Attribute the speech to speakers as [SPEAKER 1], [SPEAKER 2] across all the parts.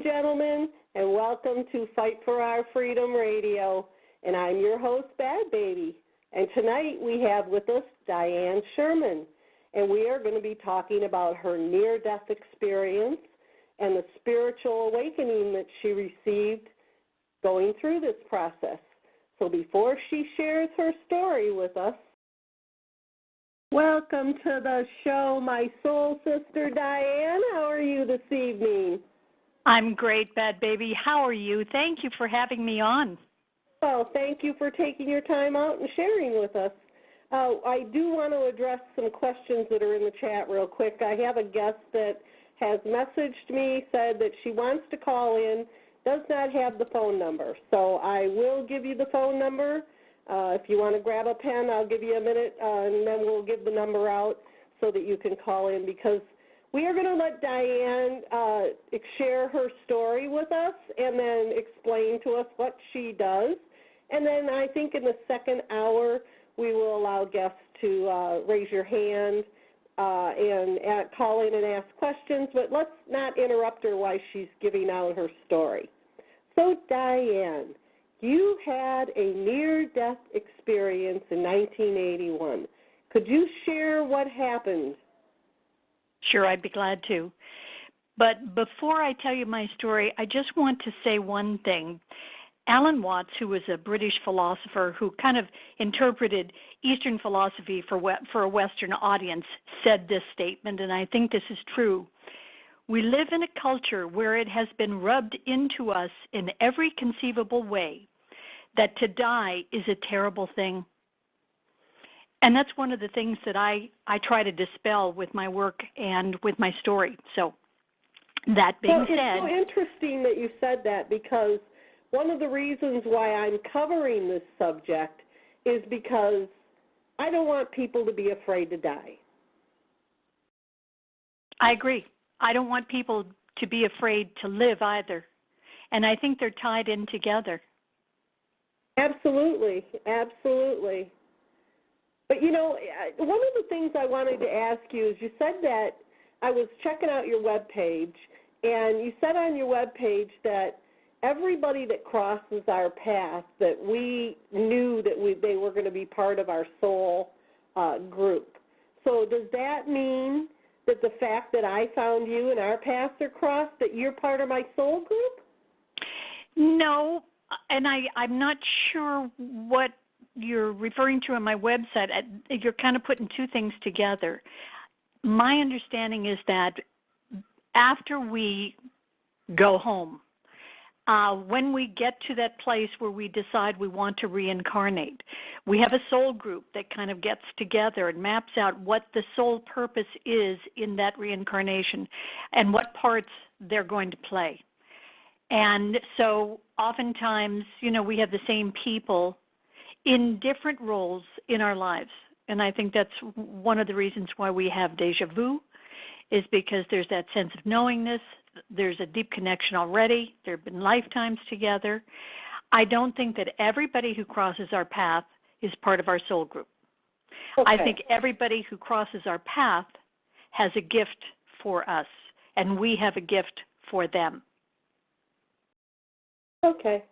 [SPEAKER 1] and gentlemen, and welcome to Fight for Our Freedom Radio. And I'm your host, Badbaby. And tonight we have with us Dianne Sherman, and we are going to be talking about her near-death experience and the spiritual awakening that she received going through this process. So before she shares her story with us, welcome to the show, my soul sister Dianne. How are you this evening?
[SPEAKER 2] I'm great, Badbaby. How are you? Thank you for having me on.
[SPEAKER 1] Well, thank you for taking your time out and sharing with us. I do want to address some questions that are in the chat real quick. I have a guest that has messaged me, said that she wants to call in, does not have the phone number. So I will give you the phone number. If you want to grab a pen, I'll give you a minute, and then we'll give the number out so that you can call in, because we are going to let Dianne share her story with us and then explain to us what she does. And then I think in the second hour, we will allow guests to raise your hand and call in and ask questions, but let's not interrupt her while she's giving out her story. So, Dianne, you had a near-death experience in 1981. Could you share what happened?
[SPEAKER 2] Sure, I'd be glad to. But before I tell you my story, I just want to say one thing. Alan Watts, who was a British philosopher who kind of interpreted Eastern philosophy for a Western audience, said this statement, and I think this is true. We live in a culture where it has been rubbed into us in every conceivable way that to die is a terrible thing. And that's one of the things that I try to dispel with my work and with my story. So that being said.
[SPEAKER 1] It's so interesting that you said that, because one of the reasons why I'm covering this subject is because I don't want people to be afraid to die.
[SPEAKER 2] I agree. I don't want people to be afraid to live either. And I think they're tied in together.
[SPEAKER 1] Absolutely, absolutely. But, you know, one of the things I wanted to ask you is, you said that I was checking out your webpage, and you said on your webpage that everybody that crosses our path, that we knew that they were going to be part of our soul group. So does that mean that the fact that I found you and our paths are crossed, that you're part of my soul group?
[SPEAKER 2] No, and I'm not sure what you're referring to on my website. You're kind of putting two things together. My understanding is that after we go home, when we get to that place where we decide we want to reincarnate, we have a soul group that kind of gets together and maps out what the soul purpose is in that reincarnation and what parts they're going to play. And so oftentimes, you know, we have the same people in different roles in our lives. And I think that's one of the reasons why we have deja vu, is because there's that sense of knowingness. There's a deep connection already. There have been lifetimes together. I don't think that everybody who crosses our path is part of our soul group. Okay. I think everybody who crosses our path has a gift for us, and we have a gift for them.
[SPEAKER 1] Okay.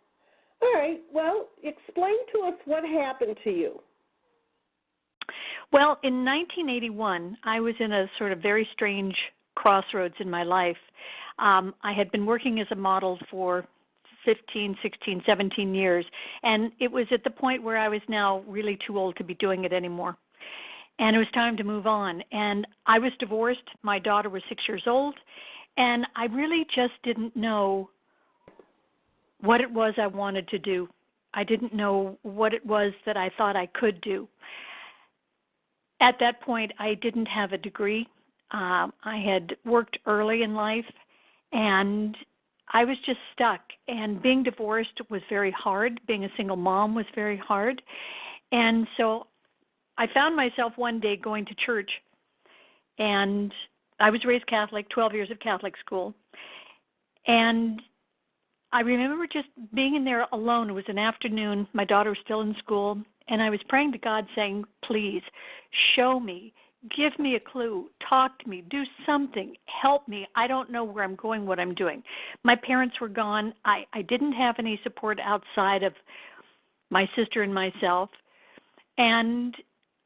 [SPEAKER 1] All right. Well, explain to us what happened to you.
[SPEAKER 2] Well, in 1981, I was in a sort of very strange crossroads in my life. I had been working as a model for 15, 16, 17 years, and it was at the point where I was now really too old to be doing it anymore. And it was time to move on. And I was divorced. My daughter was 6 years old, and I really just didn't know what it was I wanted to do. I didn't know what it was that I thought I could do. At that point, I didn't have a degree. I had worked early in life, and I was just stuck. And being divorced was very hard. Being a single mom was very hard. And so I found myself one day going to church, and I was raised Catholic, 12 years of Catholic school. And I remember just being in there alone. It was an afternoon. My daughter was still in school, and I was praying to God saying, please show me, give me a clue, talk to me, do something, help me. I don't know where I'm going, what I'm doing. My parents were gone. I didn't have any support outside of my sister and myself, and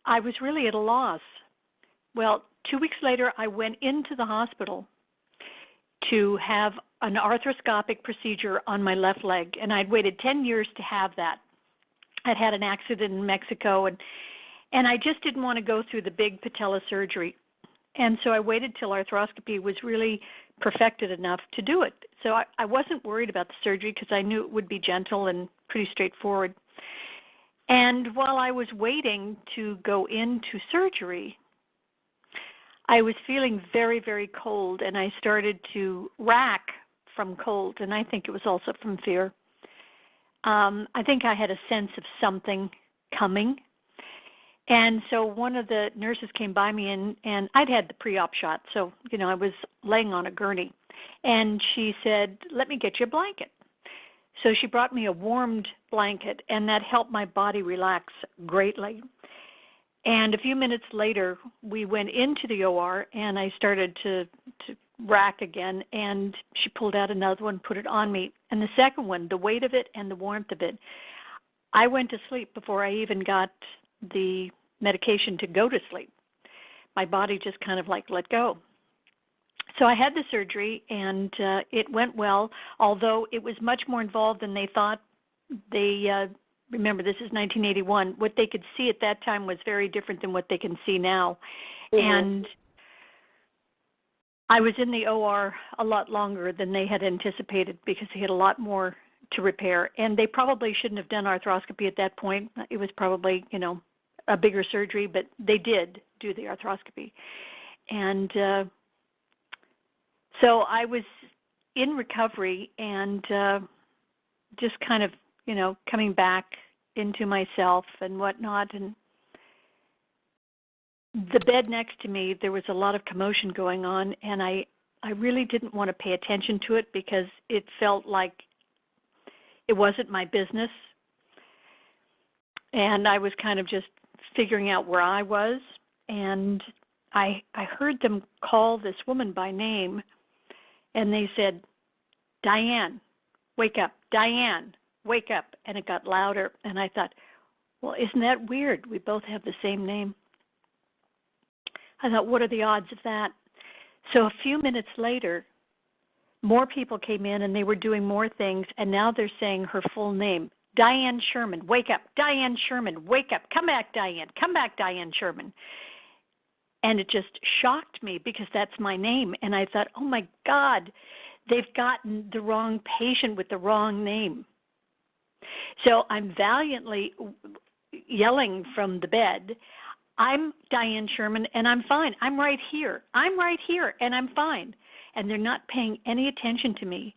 [SPEAKER 2] I was really at a loss. Well, 2 weeks later, I went into the hospital to have an arthroscopic procedure on my left leg, and I'd waited 10 years to have that. I'd had an accident in Mexico, and I just didn't want to go through the big patella surgery. And so I waited till arthroscopy was really perfected enough to do it. So I wasn't worried about the surgery because I knew it would be gentle and pretty straightforward. And while I was waiting to go into surgery, I was feeling very, very cold, and I started to rack from cold, and I think it was also from fear. I think I had a sense of something coming. And so one of the nurses came by me, and I'd had the pre-op shot, so, I was laying on a gurney. And she said, "Let me get you a blanket." So she brought me a warmed blanket, and that helped my body relax greatly. And a few minutes later, we went into the OR, and I started to rack again, and she pulled out another one, put it on me. And the second one, the weight of it and the warmth of it, I went to sleep before I even got the medication to go to sleep. My body just kind of like let go. So I had the surgery, and it went well, although it was much more involved than they thought. Remember, this is 1981. What they could see at that time was very different than what they can see now. Mm-hmm. And I was in the OR a lot longer than they had anticipated because they had a lot more to repair. And they probably shouldn't have done arthroscopy at that point. It was probably, a bigger surgery, but they did do the arthroscopy. And so I was in recovery and just kind of, coming back into myself and whatnot. And the bed next to me, there was a lot of commotion going on, and I really didn't want to pay attention to it because it felt like it wasn't my business. And I was kind of just figuring out where I was, and I heard them call this woman by name, and they said, "Dianne, wake up, Dianne, wake up," and it got louder, and I thought, well, isn't that weird? We both have the same name. I thought, what are the odds of that? So a few minutes later, more people came in, and they were doing more things, and now they're saying her full name. "Dianne Sherman, wake up. Dianne Sherman, wake up. Come back, Dianne. Come back, Dianne Sherman." And it just shocked me because that's my name. And I thought, oh, my God, they've gotten the wrong patient with the wrong name. So I'm valiantly yelling from the bed, "I'm Dianne Sherman, and I'm fine. I'm right here. I'm right here, and I'm fine." And they're not paying any attention to me.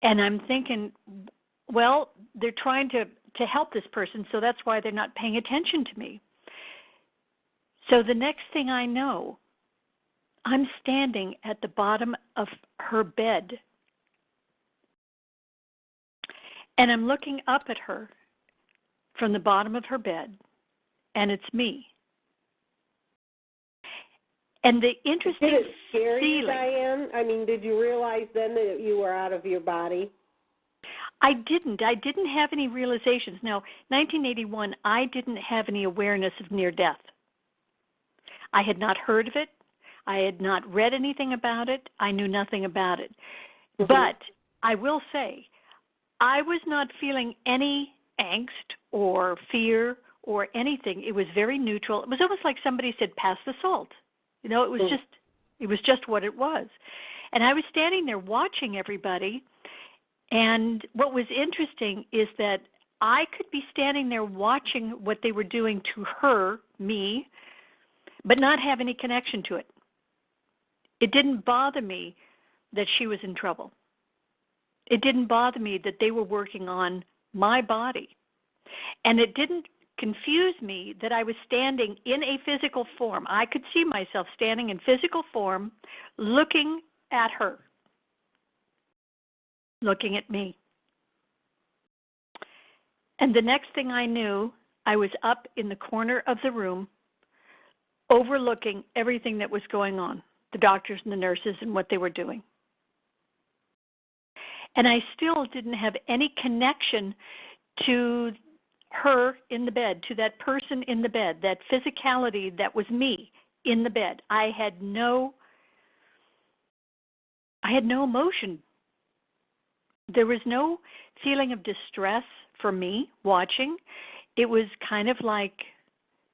[SPEAKER 2] And I'm thinking, well, they're trying to help this person, so that's why they're not paying attention to me. So the next thing I know, I'm standing at the bottom of her bed, and I'm looking up at her from the bottom of her bed, and it's me. And the interesting
[SPEAKER 1] Did it scare you,
[SPEAKER 2] feeling,
[SPEAKER 1] Dianne? I mean, did you realize then that you were out of your body?
[SPEAKER 2] I didn't have any realizations. Now, 1981, I didn't have any awareness of near death. I had not heard of it. I had not read anything about it. I knew nothing about it. Mm-hmm. But I will say, I was not feeling any angst or fear or anything. It was very neutral. It was almost like somebody said, "Pass the salt." It was just what it was. And I was standing there watching everybody. And what was interesting is that I could be standing there watching what they were doing to her, me, but not have any connection to it. It didn't bother me that she was in trouble. It didn't bother me that they were working on my body. And it didn't confuse me that I was standing in a physical form. I could see myself standing in physical form, looking at her, looking at me. And the next thing I knew, I was up in the corner of the room, overlooking everything that was going on, the doctors and the nurses and what they were doing. And I still didn't have any connection to her in the bed, to that person in the bed, that physicality that was me in the bed. I had no emotion. There was no feeling of distress for me watching. It was kind of like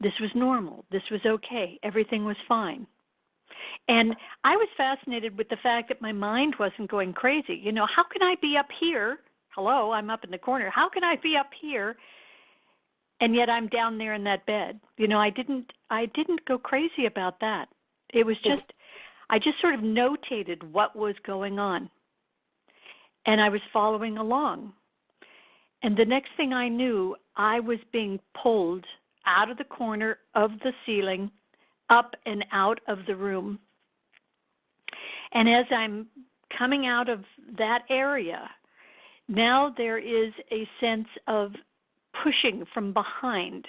[SPEAKER 2] this was normal. This was okay. Everything was fine. And I was fascinated with the fact that my mind wasn't going crazy. You know, how can I be up here? Hello, I'm up in the corner. How can I be up here and yet I'm down there in that bed? You know, I didn't go crazy about that. It was just, I just sort of notated what was going on. And I was following along. And the next thing I knew, I was being pulled out of the corner of the ceiling, up and out of the room. And as I'm coming out of that area, now there is a sense of pushing from behind.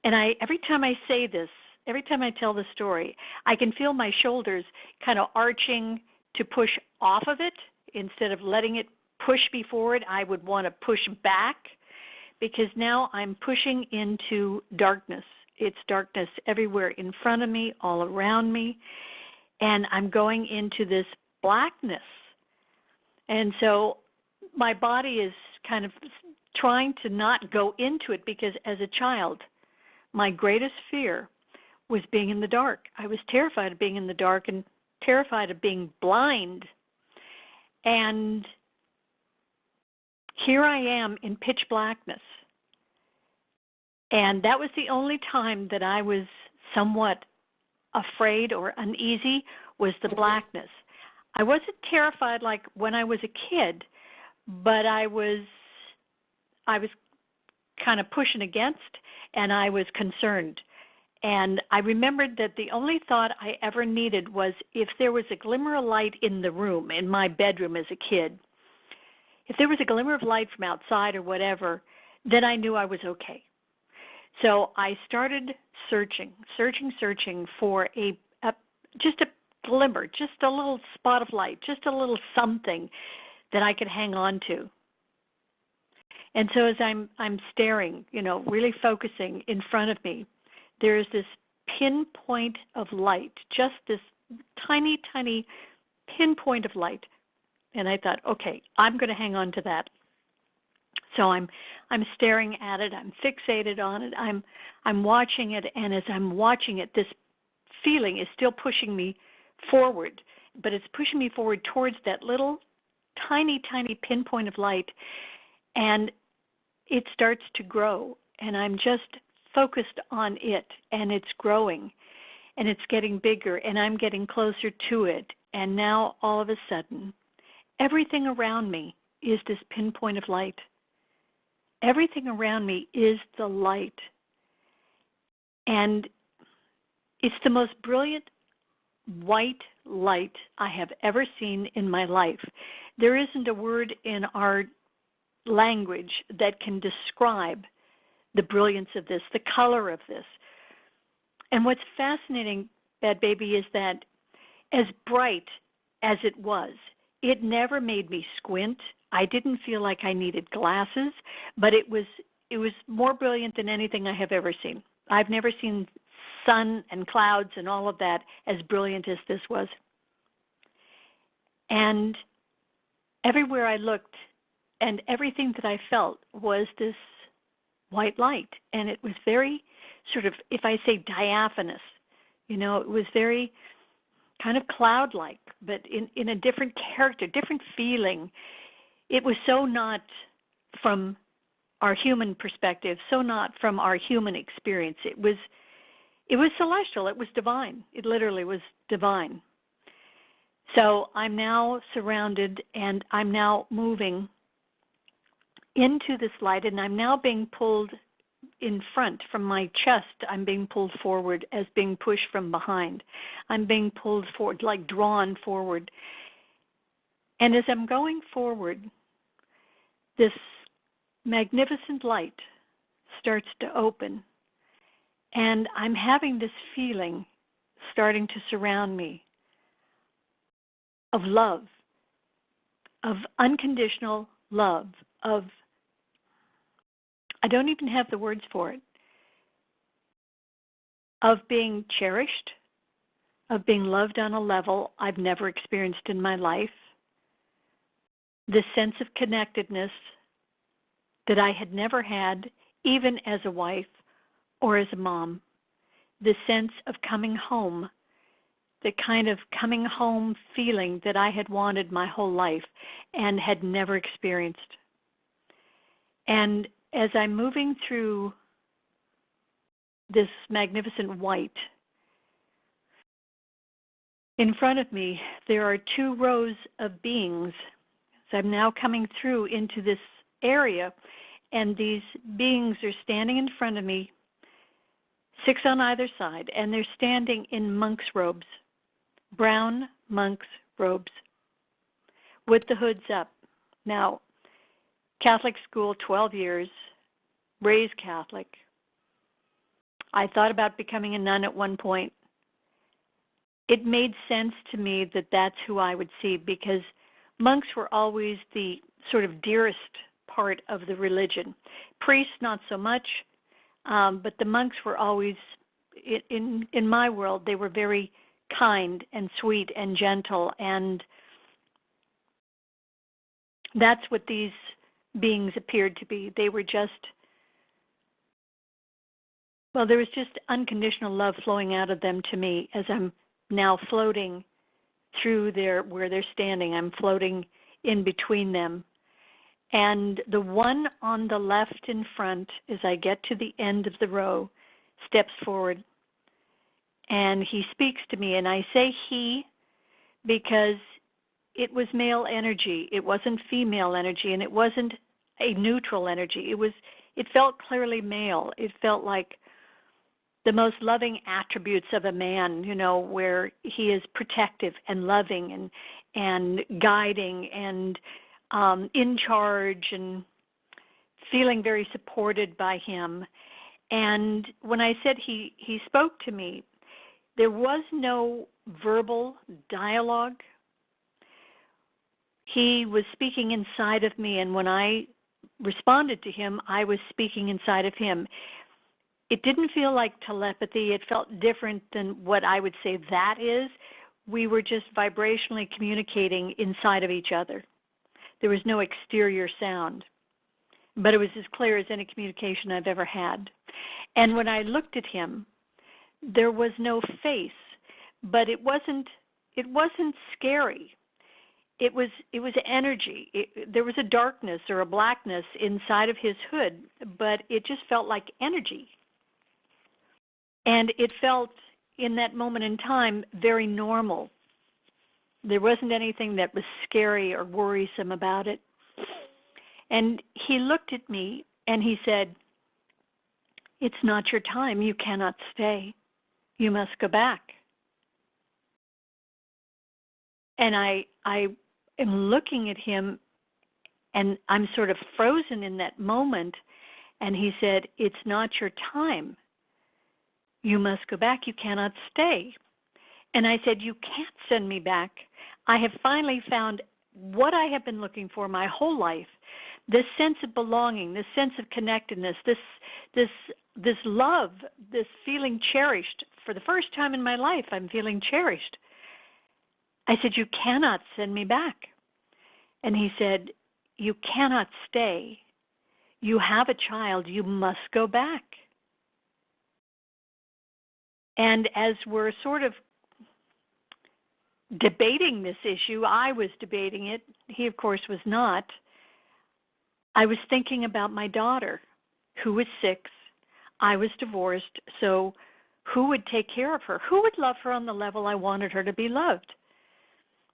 [SPEAKER 2] And every time I say this, every time I tell the story, I can feel my shoulders kind of arching to push off of it. Instead of letting it push me forward, I would want to push back, because now I'm pushing into darkness. It's darkness everywhere in front of me, all around me, and I'm going into this blackness. And so my body is kind of trying to not go into it, because as a child, my greatest fear was being in the dark. I was terrified of being in the dark and terrified of being blind. And here I am in pitch blackness. And that was the only time that I was somewhat afraid or uneasy, was the blackness. I wasn't terrified like when I was a kid, but I was kind of pushing against, and I was concerned. And I remembered that the only thought I ever needed was if there was a glimmer of light in the room, in my bedroom as a kid, if there was a glimmer of light from outside or whatever, then I knew I was okay. So I started searching for just a glimmer, just a little spot of light, just a little something that I could hang on to. And so as I'm staring, you know, really focusing in front of me, there's this pinpoint of light, just this tiny, tiny pinpoint of light. And I thought, okay, I'm going to hang on to that. So I'm staring at it. I'm fixated on it. I'm watching it, and as I'm watching it, this feeling is still pushing me forward, but it's pushing me forward towards that little tiny, tiny pinpoint of light, and it starts to grow, and I'm just focused on it, and it's growing, and it's getting bigger, and I'm getting closer to it, and now all of a sudden, everything around me is this pinpoint of light. Everything around me is the light. And it's the most brilliant white light I have ever seen in my life. There isn't a word in our language that can describe the brilliance of this, the color of this. And what's fascinating, Badbaby, is that as bright as it was, it never made me squint. I didn't feel like I needed glasses, but it was more brilliant than anything I have ever seen. I've never seen sun and clouds and all of that as brilliant as this was. And everywhere I looked and everything that I felt was this white light. And it was very sort of, if I say diaphanous, you know, it was very kind of cloud-like, but in a different character, different feeling. It was so not from our human perspective, so not from our human experience. It was celestial. It was divine. It literally was divine. So I'm now surrounded, and I'm now moving into this light, and I'm now being pulled in front from my chest. I'm being pulled forward as being pushed from behind. I'm being pulled forward, like drawn forward. And as I'm going forward, this magnificent light starts to open. And I'm having this feeling starting to surround me of love, of unconditional love, of, I don't even have the words for it, of being cherished, of being loved on a level I've never experienced in my life, this sense of connectedness that I had never had, even as a wife or as a mom, this sense of coming home, the kind of coming home feeling that I had wanted my whole life and had never experienced. And as I'm moving through this magnificent white, in front of me, there are 2 rows of beings. So I'm now coming through into this area, and these beings are standing in front of me, 6 on either side, and they're standing in monk's robes, brown monk's robes, with the hoods up. Now, Catholic school, 12 years, raised Catholic. I thought about becoming a nun at one point. It made sense to me that that's who I would see, because monks were always the sort of dearest part of the religion. Priests, not so much, but the monks were always, in my world, they were very kind and sweet and gentle, and that's what these beings appeared to be. They were just, well, there was just unconditional love flowing out of them to me as I'm now floating through where they're standing. I'm floating in between them. And the one on the left in front, as I get to the end of the row, steps forward. And he speaks to me. And I say he because it was male energy. It wasn't female energy, and it wasn't a neutral energy. It felt clearly male. It felt like the most loving attributes of a man, where he is protective and loving and guiding and in charge and feeling very supported by him. And when I said he spoke to me, there was no verbal dialogue. He was speaking inside of me, and when I responded to him, I was speaking inside of him. It didn't feel like telepathy. It felt different than what I would say that is. We were just vibrationally communicating inside of each other. There was no exterior sound, but it was as clear as any communication I've ever had. And when I looked at him, there was no face, but it wasn't scary. It was energy. There was a darkness or a blackness inside of his hood, but it just felt like energy. And it felt, in that moment in time, very normal. There wasn't anything that was scary or worrisome about it. And he looked at me and he said, "It's not your time. You cannot stay. You must go back." And I am looking at him, and I'm sort of frozen in that moment. And he said, "It's not your time. You must go back. You cannot stay." And I said, "You can't send me back. I have finally found what I have been looking for my whole life, this sense of belonging, this sense of connectedness, this love, this feeling cherished. For the first time in my life, I'm feeling cherished." I said, "You cannot send me back." And he said, "You cannot stay. You have a child. You must go back." And as we're sort of debating this issue, I was debating it. He, of course, was not. I was thinking about my daughter, who was 6. I was divorced, so who would take care of her? Who would love her on the level I wanted her to be loved?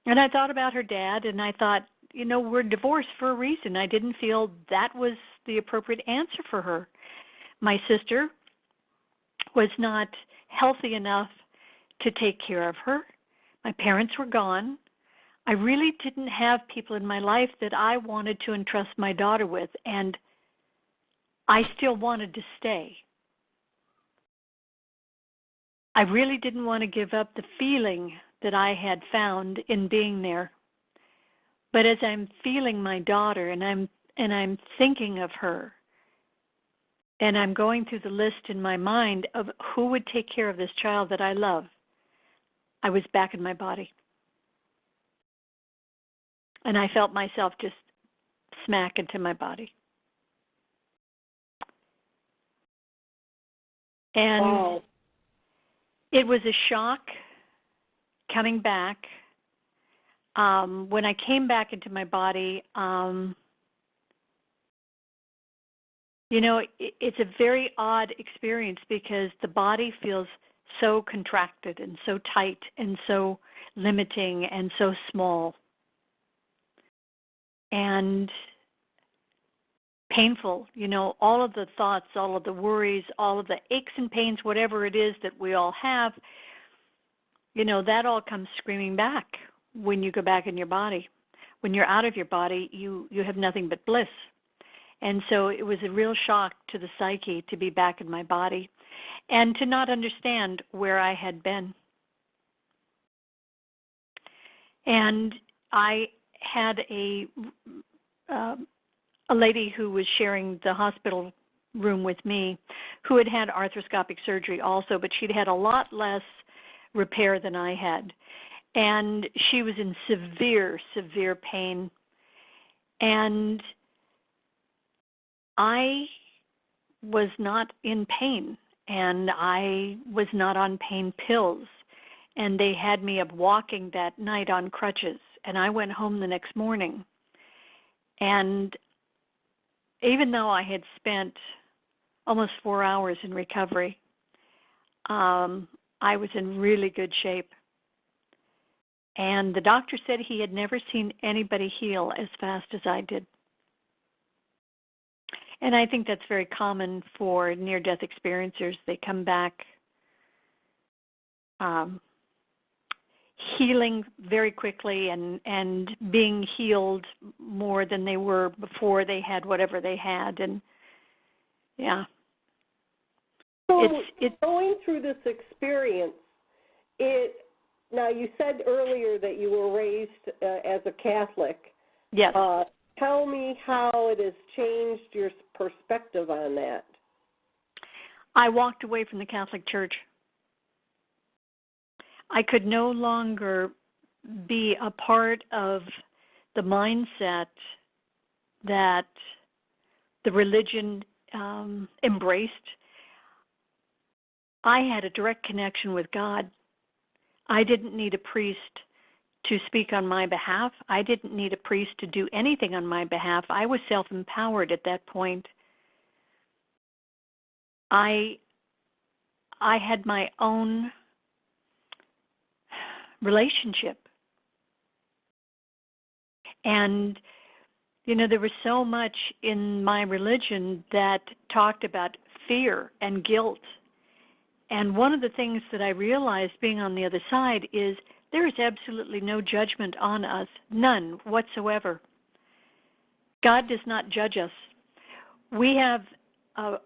[SPEAKER 2] And I thought about her dad, and I thought, we're divorced for a reason. I didn't feel that was the appropriate answer for her. My sister was not healthy enough to take care of her. My parents were gone. I really didn't have people in my life that I wanted to entrust my daughter with, and I still wanted to stay. I really didn't want to give up the feeling that I had found in being there. But as I'm feeling my daughter and I'm thinking of her, and I'm going through the list in my mind of who would take care of this child that I love, I was back in my body. And I felt myself just smack into my body. And
[SPEAKER 1] wow.
[SPEAKER 2] It was a shock coming back. When I came back into my body, it's a very odd experience because the body feels so contracted and so tight and so limiting and so small and painful. All of the thoughts, all of the worries, all of the aches and pains, whatever it is that we all have, that all comes screaming back when you go back in your body. When you're out of your body, you have nothing but bliss. And so it was a real shock to the psyche to be back in my body and to not understand where I had been. And I had a lady who was sharing the hospital room with me who had had arthroscopic surgery also, but she'd had a lot less repair than I had. And she was in severe, severe pain. And I was not in pain, and I was not on pain pills. And they had me up walking that night on crutches. And I went home the next morning. And even though I had spent almost 4 hours in recovery, I was in really good shape. And the doctor said he had never seen anybody heal as fast as I did. And I think that's very common for near-death experiencers. They come back healing very quickly and being healed more than they were before they had whatever they had. And, yeah.
[SPEAKER 1] So going through this experience, now you said earlier that you were raised as a Catholic.
[SPEAKER 2] Yes.
[SPEAKER 1] Tell me how it has changed your perspective on that.
[SPEAKER 2] I walked away from the Catholic Church. I could no longer be a part of the mindset that the religion embraced. I had a direct connection with God. I didn't need a priest to speak on my behalf. I didn't need a priest to do anything on my behalf. I was self-empowered at that point. I had my own relationship. And, there was so much in my religion that talked about fear and guilt. And one of the things that I realized being on the other side is there is absolutely no judgment on us, none whatsoever. God does not judge us. We have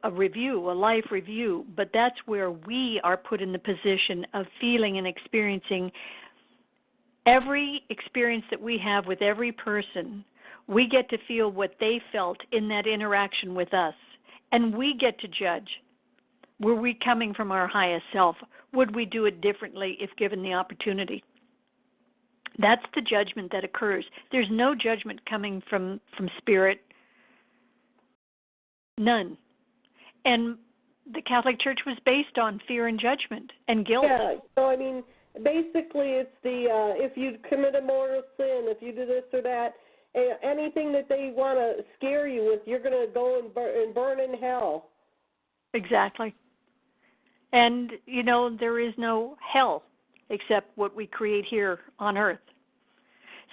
[SPEAKER 2] a review, a life review, but that's where we are put in the position of feeling and experiencing every experience that we have with every person. We get to feel what they felt in that interaction with us, and we get to judge. Were we coming from our highest self? Would we do it differently if given the opportunity? That's the judgment that occurs. There's no judgment coming from spirit. None. And the Catholic Church was based on fear and judgment and guilt.
[SPEAKER 1] Yeah, so basically it's if you commit a mortal sin, if you do this or that, anything that they want to scare you with, you're going to go and burn in hell. Exactly.
[SPEAKER 2] And, there is no hell except what we create here on earth.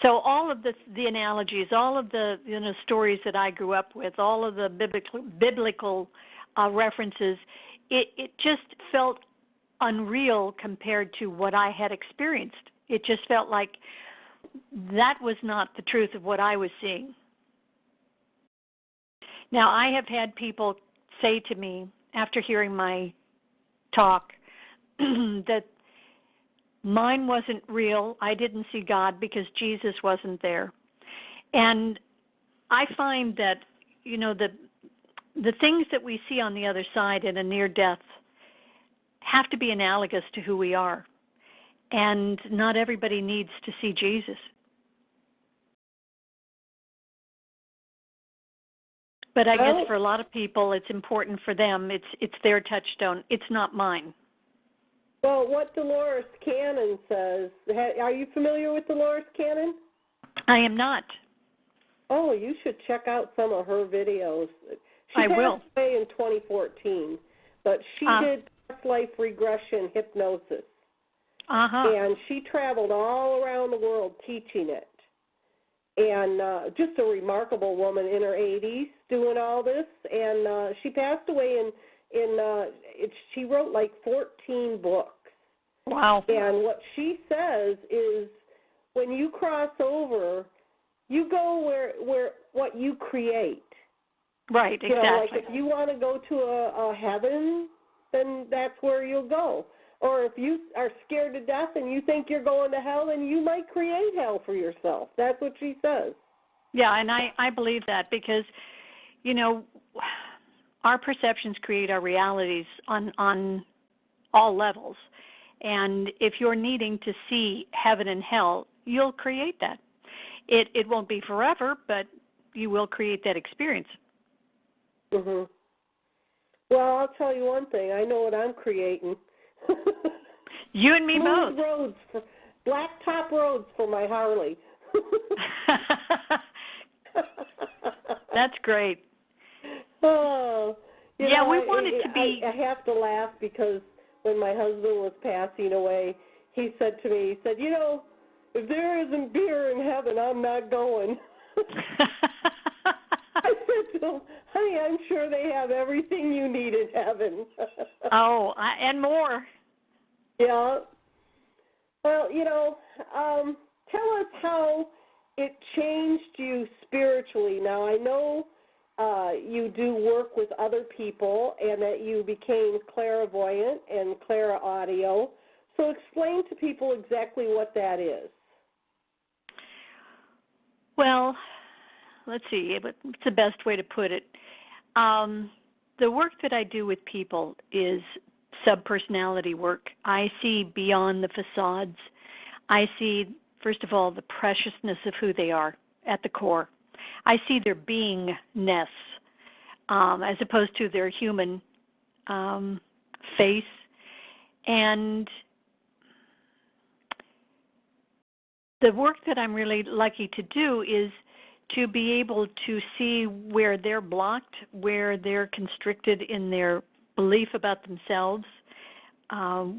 [SPEAKER 2] So all of the analogies, all of the stories that I grew up with, all of the biblical references, it just felt unreal compared to what I had experienced. It just felt like that was not the truth of what I was seeing. Now, I have had people say to me after hearing my talk, that mine wasn't real. I didn't see God because Jesus wasn't there. And I find that, the things that we see on the other side in a near death have to be analogous to who we are. And not everybody needs to see Jesus. But I guess for a lot of people, it's important for them. It's their touchstone. It's not mine.
[SPEAKER 1] Well, what Dolores Cannon says, are you familiar with Dolores Cannon?
[SPEAKER 2] I am not.
[SPEAKER 1] Oh, you should check out some of her videos.
[SPEAKER 2] I will.
[SPEAKER 1] She passed away in 2014, but she did past life regression hypnosis. And she traveled all around the world teaching it. And just a remarkable woman in her 80s doing all this. And she passed away she wrote like 14 books.
[SPEAKER 2] Wow.
[SPEAKER 1] And what she says is when you cross over, you go where what you create.
[SPEAKER 2] Right, exactly.
[SPEAKER 1] Like if you want to go to a heaven, then that's where you'll go. Or if you are scared to death and you think you're going to hell, then you might create hell for yourself. That's what she says.
[SPEAKER 2] Yeah, and I believe that because, our perceptions create our realities on all levels. And if you're needing to see heaven and hell, you'll create that. It won't be forever, but you will create that experience.
[SPEAKER 1] Mhm. Well, I'll tell you one thing. I know what I'm creating.
[SPEAKER 2] You and me both.
[SPEAKER 1] Roads, blacktop roads for my Harley.
[SPEAKER 2] That's great.
[SPEAKER 1] Oh,
[SPEAKER 2] we want it to be.
[SPEAKER 1] I have to laugh because when my husband was passing away, he said to me, if there isn't beer in heaven, I'm not going. I said to him, honey, I'm sure they have everything you need in heaven.
[SPEAKER 2] And more.
[SPEAKER 1] Yeah. Well, tell us how it changed you spiritually. Now, I know you do work with other people and that you became clairvoyant and clairaudio. So explain to people exactly what that is.
[SPEAKER 2] Well, let's see. What's the best way to put it? The work that I do with people is subpersonality work. I see beyond the facades. I see, first of all, the preciousness of who they are at the core. I see their beingness as opposed to their human face. And the work that I'm really lucky to do is to be able to see where they're blocked, where they're constricted in their belief about themselves,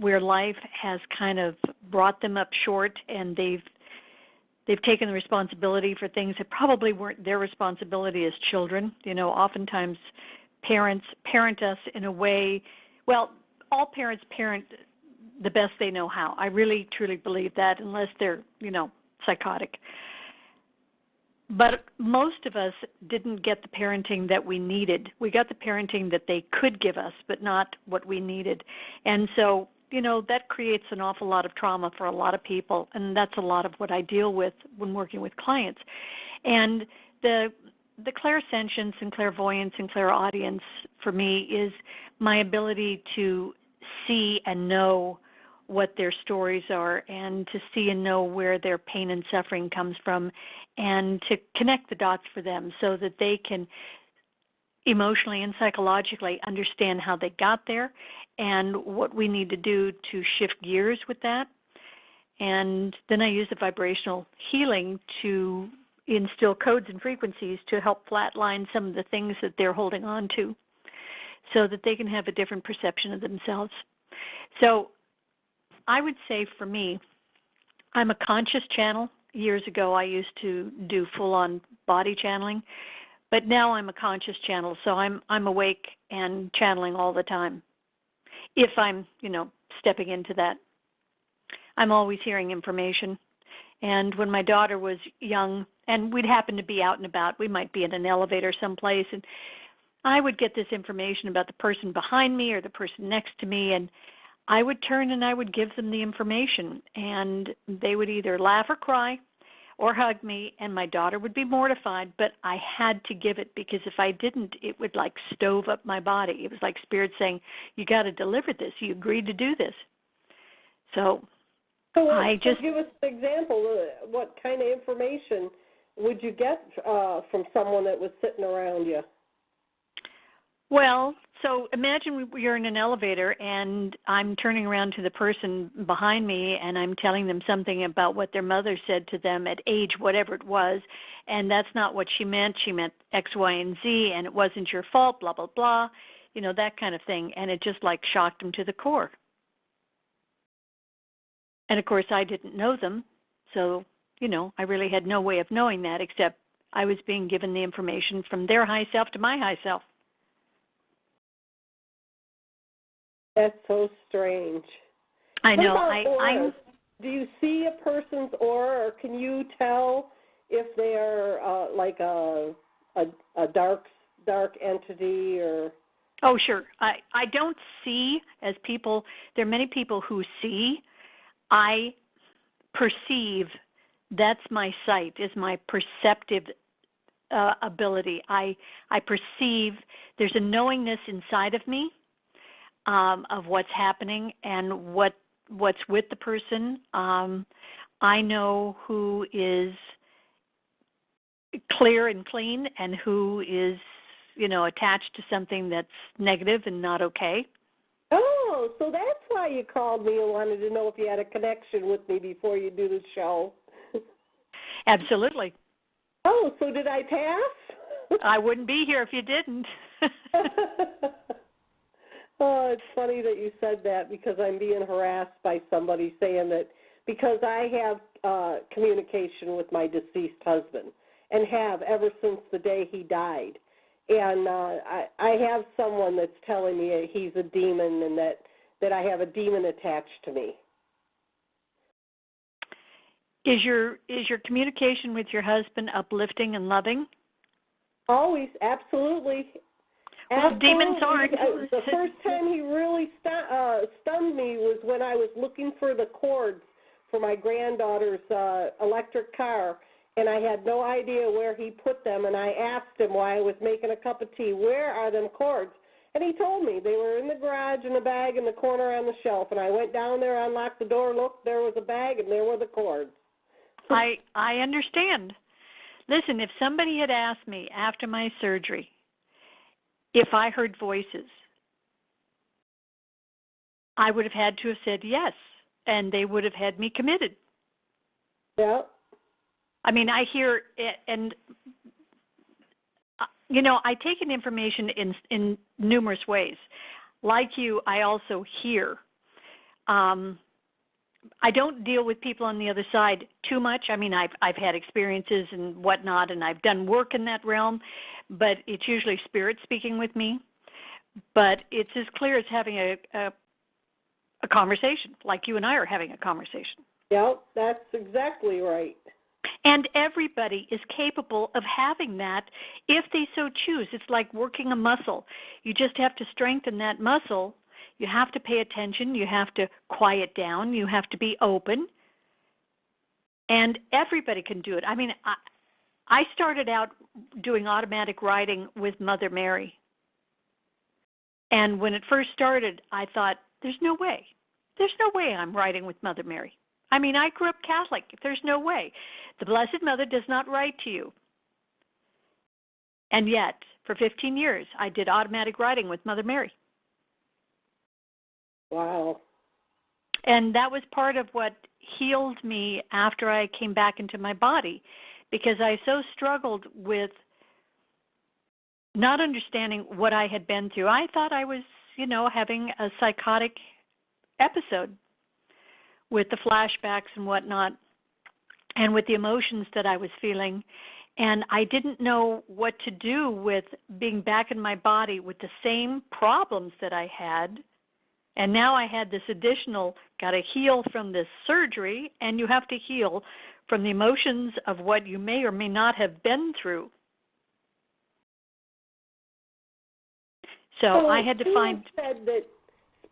[SPEAKER 2] where life has kind of brought them up short and they've taken the responsibility for things that probably weren't their responsibility as children. Oftentimes parents parent us in a way, all parents parent the best they know how. I really, truly believe that, unless they're, psychotic. But most of us didn't get the parenting that we needed. We got the parenting that they could give us, but not what we needed. And so, that creates an awful lot of trauma for a lot of people, and that's a lot of what I deal with when working with clients. And the clairsentience and clairvoyance and clairaudience for me is my ability to see and know what their stories are and to see and know where their pain and suffering comes from and to connect the dots for them so that they can emotionally and psychologically understand how they got there and what we need to do to shift gears with that. And then I use the vibrational healing to instill codes and frequencies to help flatline some of the things that they're holding on to so that they can have a different perception of themselves. So I would say for me, I'm a conscious channel. Years ago, I used to do full-on body channeling, but now I'm a conscious channel, so I'm awake and channeling all the time. If I'm, stepping into that, I'm always hearing information. And when my daughter was young, and we'd happen to be out and about, we might be in an elevator someplace, and I would get this information about the person behind me or the person next to me, and I would turn and I would give them the information, and they would either laugh or cry or hug me, and my daughter would be mortified, but I had to give it, because if I didn't, it would like stove up my body. It was like Spirit saying, you got to deliver this. You agreed to do this. So
[SPEAKER 1] give us an example. What kind of information would you get from someone that was sitting around you?
[SPEAKER 2] Well, so imagine you're in an elevator and I'm turning around to the person behind me and I'm telling them something about what their mother said to them at age whatever it was, and that's not what she meant. She meant X, Y, and Z, and it wasn't your fault, blah, blah, blah, that kind of thing. And it just like shocked them to the core. And of course, I didn't know them, so, I really had no way of knowing that except I was being given the information from their high self to my high self.
[SPEAKER 1] That's so strange.
[SPEAKER 2] I know.
[SPEAKER 1] Do you see a person's aura, or can you tell if they are like a dark entity or?
[SPEAKER 2] Oh, sure. I don't see as people. There are many people who see. I perceive. That's my sight. Is my perceptive ability. I perceive. There's a knowingness inside of me. Of what's happening and what's with the person. I know who is clear and clean and who is, attached to something that's negative and not okay.
[SPEAKER 1] Oh, so that's why you called me and wanted to know if you had a connection with me before you do the show.
[SPEAKER 2] Absolutely.
[SPEAKER 1] Oh, so did I pass?
[SPEAKER 2] I wouldn't be here if you didn't.
[SPEAKER 1] Oh, it's funny that you said that, because I'm being harassed by somebody saying that because I have communication with my deceased husband and have ever since the day he died. And I have someone that's telling me he's a demon and that I have a demon attached to me.
[SPEAKER 2] Is your communication with your husband uplifting and loving?
[SPEAKER 1] Always, absolutely.
[SPEAKER 2] Well, demons aren't.
[SPEAKER 1] The first time he really stunned me was when I was looking for the cords for my granddaughter's electric car, and I had no idea where he put them, and I asked him while I was making a cup of tea, where are them cords? And he told me they were in the garage in a bag in the corner on the shelf, and I went down there, unlocked the door, looked, there was a bag, and there were the cords.
[SPEAKER 2] I understand. Listen, if somebody had asked me after my surgery if I heard voices, I would have had to have said yes, and they would have had me committed.
[SPEAKER 1] Yeah.
[SPEAKER 2] I mean, I hear it, and I take in information in numerous ways. Like you, I also hear. I don't deal with people on the other side too much. I mean, I've had experiences and whatnot, and I've done work in that realm, but it's usually spirit speaking with me. But it's as clear as having a conversation, like you and I are having a conversation.
[SPEAKER 1] Yep, that's exactly right.
[SPEAKER 2] And everybody is capable of having that if they so choose. It's like working a muscle. You just have to strengthen that muscle. You have to pay attention. You have to quiet down. You have to be open. And everybody can do it. I mean, I started out doing automatic writing with Mother Mary. And when it first started, I thought, there's no way. There's no way I'm writing with Mother Mary. I mean, I grew up Catholic. There's no way. The Blessed Mother does not write to you. And yet, for 15 years, I did automatic writing with Mother Mary.
[SPEAKER 1] Wow.
[SPEAKER 2] And that was part of what healed me after I came back into my body, because I so struggled with not understanding what I had been through. I thought I was, having a psychotic episode with the flashbacks and whatnot, and with the emotions that I was feeling. And I didn't know what to do with being back in my body with the same problems that I had. And now I had this additional, got to heal from this surgery, and you have to heal from the emotions of what you may or may not have been through. So I had to find...
[SPEAKER 1] said that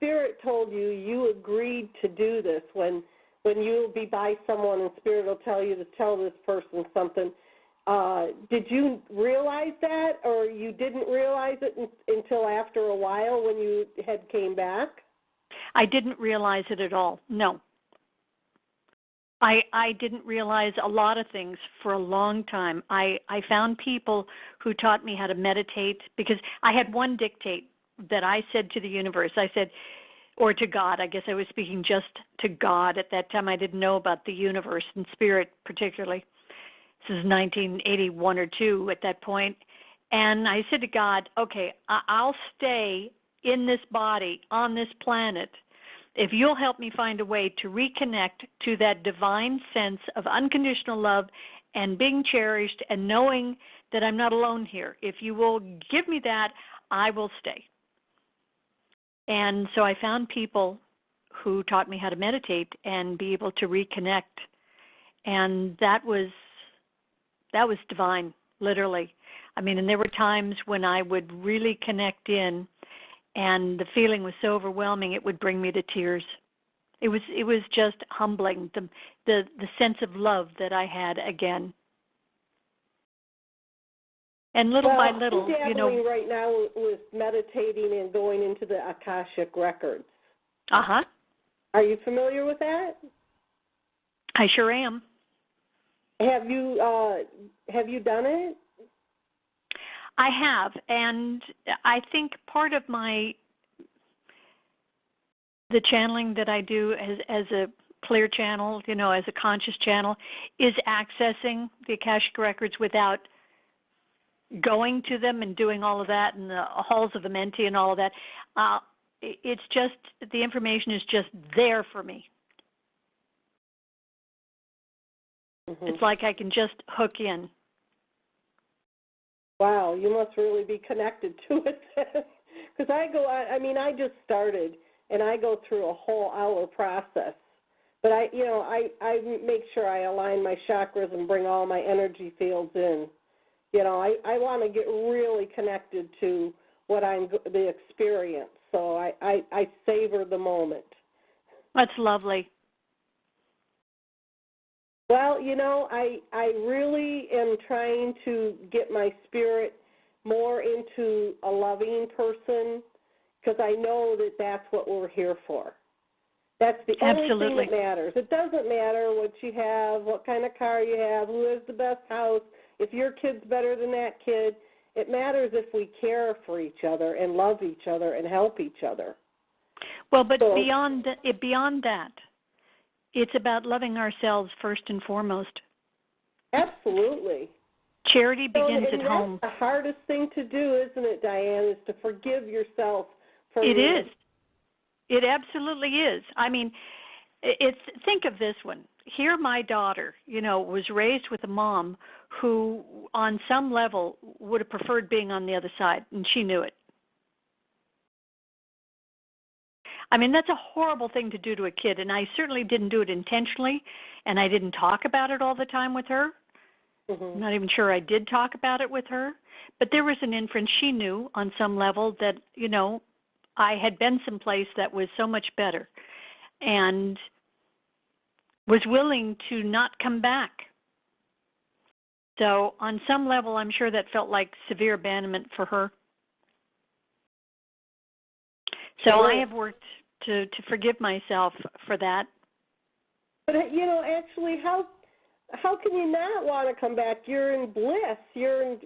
[SPEAKER 1] Spirit told you you agreed to do this, when you'll be by someone and Spirit will tell you to tell this person something, did you realize that, or you didn't realize it until after a while when you had came back?
[SPEAKER 2] I didn't realize it at all, no. I didn't realize a lot of things for a long time. I found people who taught me how to meditate, because I had one dictate that I said to the universe. I said, or to God, I guess I was speaking just to God at that time. I didn't know about the universe and Spirit particularly. This is 1981 or 2 at that point. And I said to God, okay, I'll stay in this body, on this planet, if you'll help me find a way to reconnect to that divine sense of unconditional love and being cherished and knowing that I'm not alone here. If you will give me that, I will stay. And so I found people who taught me how to meditate and be able to reconnect. And that was divine, literally. I mean, and there were times when I would really connect in, and the feeling was so overwhelming it would bring me to tears. It was just humbling, the sense of love that I had again. And little by little,
[SPEAKER 1] I'm dabbling right now with meditating and going into the Akashic records.
[SPEAKER 2] Uh-huh.
[SPEAKER 1] Are you familiar with that?
[SPEAKER 2] I sure am.
[SPEAKER 1] Have you done it?
[SPEAKER 2] I have, and I think part of the channeling that I do as a clear channel, as a conscious channel, is accessing the Akashic records without going to them and doing all of that and the halls of the Menti and all of that. It's just, the information is just there for me. Mm-hmm. It's like I can just hook in.
[SPEAKER 1] Wow, you must really be connected to it. Because I just started, and I go through a whole hour process. But I make sure I align my chakras and bring all my energy fields in. I want to get really connected to the experience. So I savor the moment.
[SPEAKER 2] That's lovely.
[SPEAKER 1] Well, I really am trying to get my spirit more into a loving person, because I know that that's what we're here for. That's the only thing that matters. It doesn't matter what you have, what kind of car you have, who has the best house, if your kid's better than that kid. It matters if we care for each other and love each other and help each other.
[SPEAKER 2] Well, but beyond that, it's about loving ourselves first and foremost.
[SPEAKER 1] Absolutely.
[SPEAKER 2] Charity begins at home.
[SPEAKER 1] That's the hardest thing to do, isn't it, Diane, is to forgive yourself for
[SPEAKER 2] It is. It absolutely is. I mean, think of this one. Here my daughter, was raised with a mom who on some level would have preferred being on the other side, and she knew it. I mean, that's a horrible thing to do to a kid, and I certainly didn't do it intentionally, and I didn't talk about it all the time with her. Mm-hmm. I'm not even sure I did talk about it with her, but there was an inference. She knew on some level that, I had been someplace that was so much better and was willing to not come back. So on some level, I'm sure that felt like severe abandonment for her. So I have worked to forgive myself for that.
[SPEAKER 1] But, actually, how can you not want to come back? You're in bliss. You're in,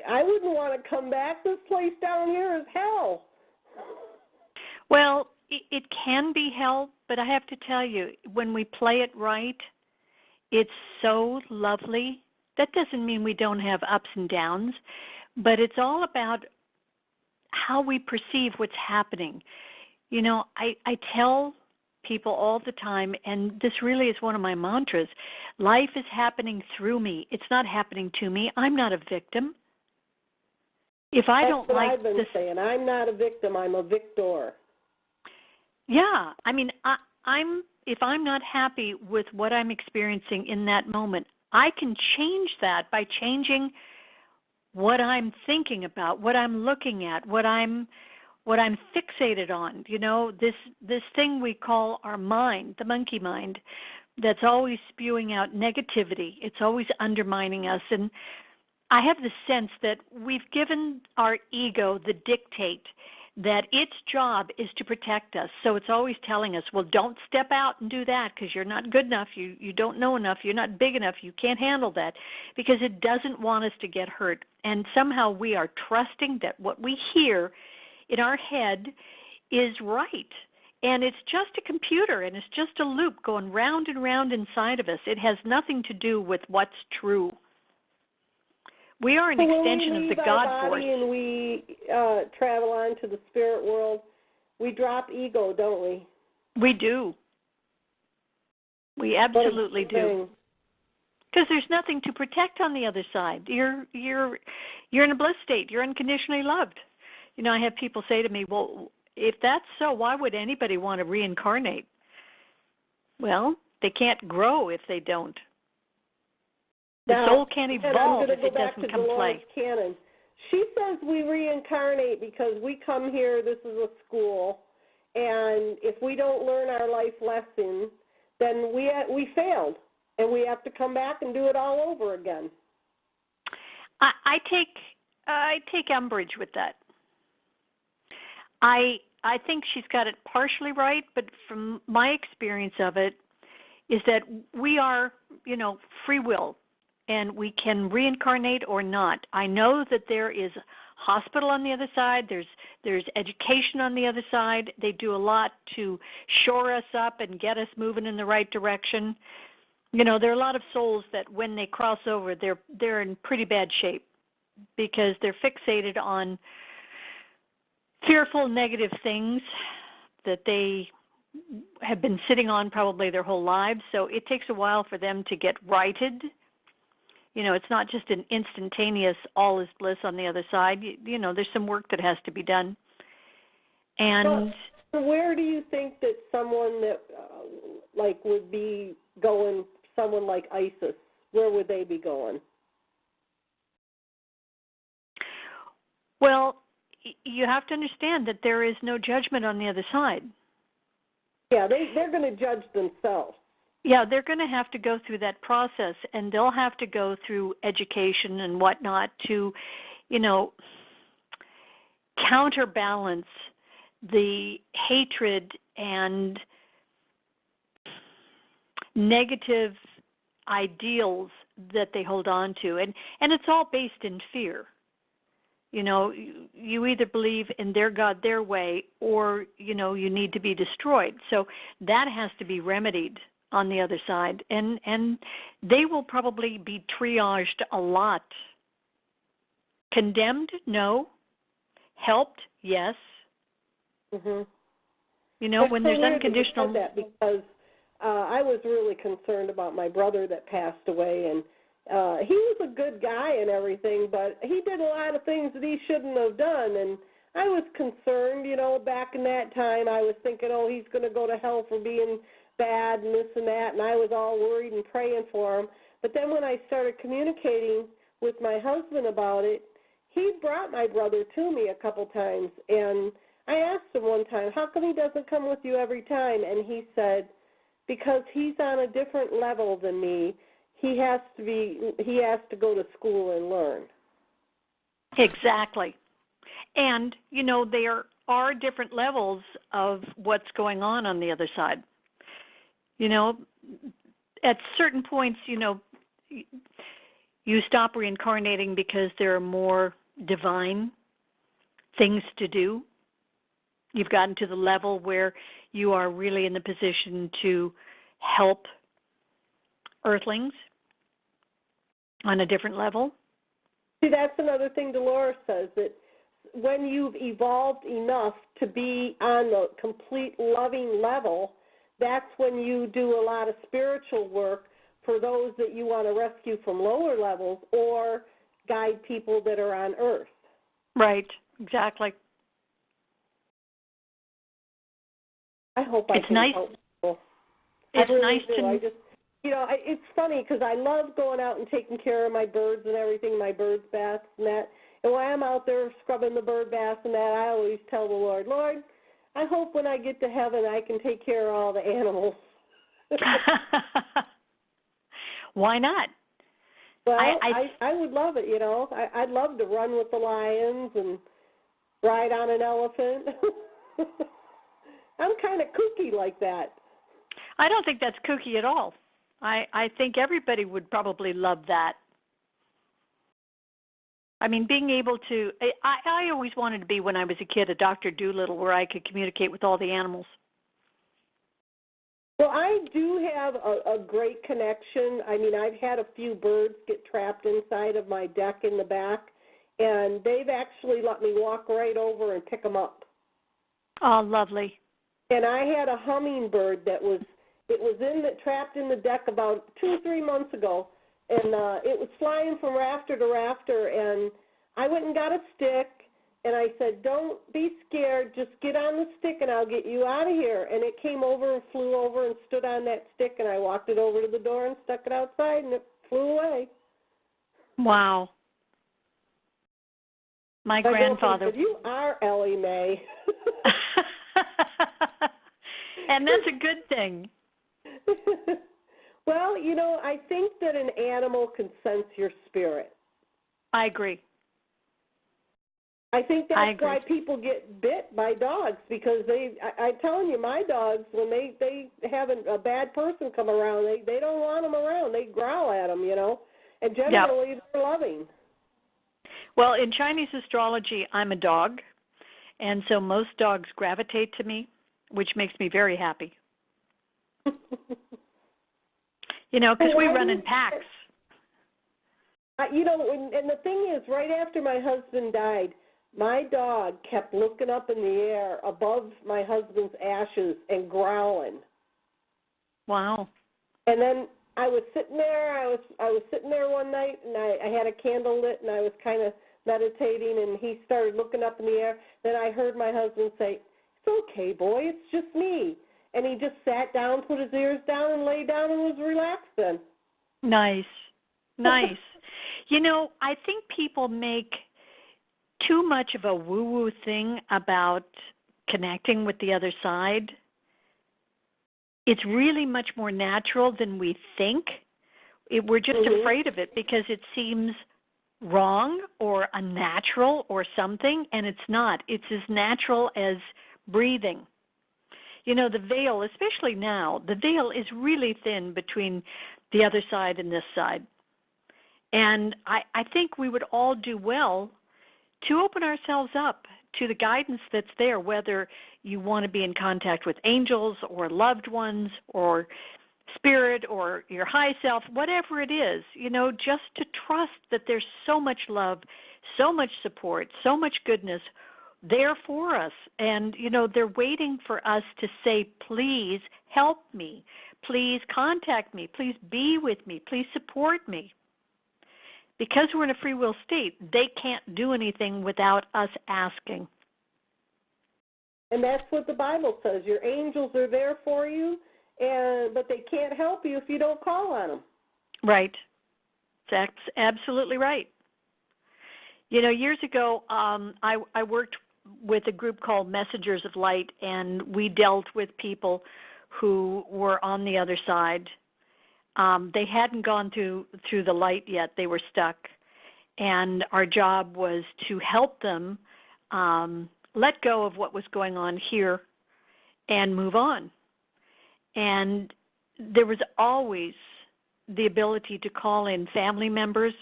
[SPEAKER 1] I wouldn't want to come back. This place down here is hell.
[SPEAKER 2] Well, it can be hell, but I have to tell you, when we play it right, it's so lovely. That doesn't mean we don't have ups and downs, but it's all about how we perceive what's happening. I tell people all the time, and this really is one of my mantras, life is happening through me. It's not happening to me. I'm not a victim. If I don't like
[SPEAKER 1] I've been saying, I'm not a victim, I'm a victor.
[SPEAKER 2] Yeah, I mean, if I'm not happy with what I'm experiencing in that moment, I can change that by changing what I'm thinking about, what I'm looking at, what I'm what I'm fixated on, this thing we call our mind, the monkey mind, that's always spewing out negativity. It's always undermining us. And I have the sense that we've given our ego the dictate that its job is to protect us. So it's always telling us, well, don't step out and do that because you're not good enough, you don't know enough, you're not big enough, you can't handle that, because it doesn't want us to get hurt. And somehow we are trusting that what we hear in our head is right. And it's just a computer, and it's just a loop going round and round inside of us. It has nothing to do with what's true. We are an extension of the God force.
[SPEAKER 1] And we travel on to the spirit world. We drop ego, don't we?
[SPEAKER 2] We do. We absolutely do. Because there's nothing to protect on the other side. You're in a bliss state. You're unconditionally loved. I have people say to me, well, if that's so, why would anybody want to reincarnate? Well, they can't grow if they don't. The soul can't evolve if it doesn't come play.
[SPEAKER 1] Cannon. She says we reincarnate because we come here, this is a school, and if we don't learn our life lesson, then we failed, and we have to come back and do it all over again.
[SPEAKER 2] I take umbrage with that. I think she's got it partially right, but from my experience of it is that we are, free will. And we can reincarnate or not. I know that there is a hospital on the other side. There's education on the other side. They do a lot to shore us up and get us moving in the right direction. There are a lot of souls that when they cross over, they're in pretty bad shape because they're fixated on fearful, negative things that they have been sitting on probably their whole lives. So it takes a while for them to get righted. It's not just an instantaneous all is bliss on the other side. There's some work that has to be done. And
[SPEAKER 1] so where do you think that someone that would be going, someone like ISIS, where would they be going?
[SPEAKER 2] Well, you have to understand that there is no judgment on the other side.
[SPEAKER 1] Yeah, they're going to judge themselves.
[SPEAKER 2] Yeah, they're going to have to go through that process, and they'll have to go through education and whatnot to, counterbalance the hatred and negative ideals that they hold on to. And it's all based in fear. You either believe in their God, their way, or, you need to be destroyed. So that has to be remedied on the other side, and they will probably be triaged a lot. Condemned? No. Helped? Yes.
[SPEAKER 1] Mm-hmm.
[SPEAKER 2] When there's unconditional.
[SPEAKER 1] That because I was really concerned about my brother that passed away, and he was a good guy and everything, but he did a lot of things that he shouldn't have done, and I was concerned. Back in that time, I was thinking, oh, he's going to go to hell for being bad and this and that, and I was all worried and praying for him. But then when I started communicating with my husband about it, he brought my brother to me a couple times, and I asked him one time, how come he doesn't come with you every time? And he said, because he's on a different level than me. He has to go to school and learn.
[SPEAKER 2] Exactly. And, there are different levels of what's going on the other side. At certain points, you stop reincarnating because there are more divine things to do. You've gotten to the level where you are really in the position to help earthlings on a different level.
[SPEAKER 1] See, that's another thing Dolores says, that when you've evolved enough to be on the complete loving level, that's when you do a lot of spiritual work for those that you want to rescue from lower levels or guide people that are on Earth.
[SPEAKER 2] Right, exactly.
[SPEAKER 1] I hope I can help people.
[SPEAKER 2] It's
[SPEAKER 1] really
[SPEAKER 2] nice
[SPEAKER 1] do.
[SPEAKER 2] to.
[SPEAKER 1] I just, it's funny because I love going out and taking care of my birds and everything, my birds baths and that. And while I'm out there scrubbing the bird baths and that, I always tell the Lord, Lord, I hope when I get to heaven I can take care of all the animals.
[SPEAKER 2] Why not?
[SPEAKER 1] Well, I would love it, you know. I'd love to run with the lions and ride on an elephant. I'm kind of kooky like that.
[SPEAKER 2] I don't think that's kooky at all. I think everybody would probably love that. I mean, being able to, I always wanted to be, when I was a kid, a Dr. Doolittle where I could communicate with all the animals.
[SPEAKER 1] Well, I do have a great connection. I mean, I've had a few birds get trapped inside of my deck in the back, and they've actually let me walk right over and pick them up.
[SPEAKER 2] Oh, lovely.
[SPEAKER 1] And I had a hummingbird that was trapped in the deck about 2 or 3 months ago, and it was flying from rafter to rafter, and I went and got a stick, and I said, don't be scared, just get on the stick and I'll get you out of here. And it came over and flew over and stood on that stick, and I walked it over to the door and stuck it outside, and it flew away.
[SPEAKER 2] Wow. My grandfather.
[SPEAKER 1] Said, you are Ellie Mae.
[SPEAKER 2] And that's a good thing.
[SPEAKER 1] Well, you know, I think that an animal can sense your spirit.
[SPEAKER 2] I agree.
[SPEAKER 1] I think that's why people get bit by dogs, because I'm telling you, my dogs, when they have a bad person come around, they don't want them around. They growl at them, you know, and generally they're loving.
[SPEAKER 2] Well, in Chinese astrology, I'm a dog, and so most dogs gravitate to me, which makes me very happy. You know, because we run in packs.
[SPEAKER 1] You know, and the thing is, right after my husband died, my dog kept looking up in the air above my husband's ashes and growling.
[SPEAKER 2] Wow.
[SPEAKER 1] And then I was sitting there. I was sitting there one night, and I had a candle lit, and I was kind of meditating, and he started looking up in the air. Then I heard my husband say, "It's okay, boy, it's just me." And he just sat down, put his ears down, and lay down and was relaxed then.
[SPEAKER 2] Nice. Nice. You know, I think people make too much of a woo-woo thing about connecting with the other side. It's really much more natural than we think. We're just afraid of it because it seems wrong or unnatural or something, and it's not. It's as natural as breathing. You know, the veil, especially now, the veil is really thin between the other side and this side. And I think we would all do well to open ourselves up to the guidance that's there, whether you want to be in contact with angels or loved ones or spirit or your high self, whatever it is, you know, just to trust that there's so much love, so much support, so much goodness there for us. And, you know, they're waiting for us to say, please help me, please contact me, please be with me, please support me. Because we're in a free will state, they can't do anything without us asking.
[SPEAKER 1] And that's what the Bible says. Your angels are there for you, but they can't help you if you don't call on them.
[SPEAKER 2] Right. That's absolutely right. You know, years ago, I worked with a group called Messengers of Light, and we dealt with people who were on the other side. They hadn't gone through the light yet. They were stuck. And our job was to help them let go of what was going on here and move on. And there was always the ability to call in family members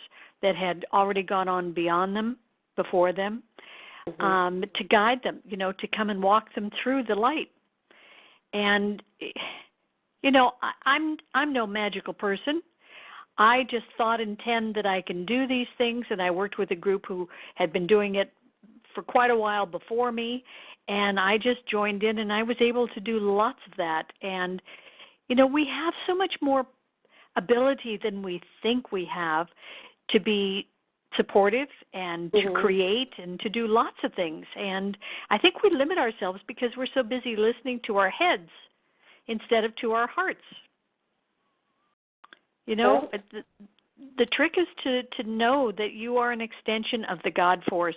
[SPEAKER 2] that had already gone on beyond them, before them, to guide them, you know, to come and walk them through the light. And you know, I'm no magical person. I just thought and intend that I can do these things, and I worked with a group who had been doing it for quite a while before me, and I just joined in, and I was able to do lots of that. And, you know, we have so much more ability than we think we have to be supportive and to create and to do lots of things. And I think we limit ourselves because we're so busy listening to our heads instead of to our hearts. You know, the trick is to know that you are an extension of the God force.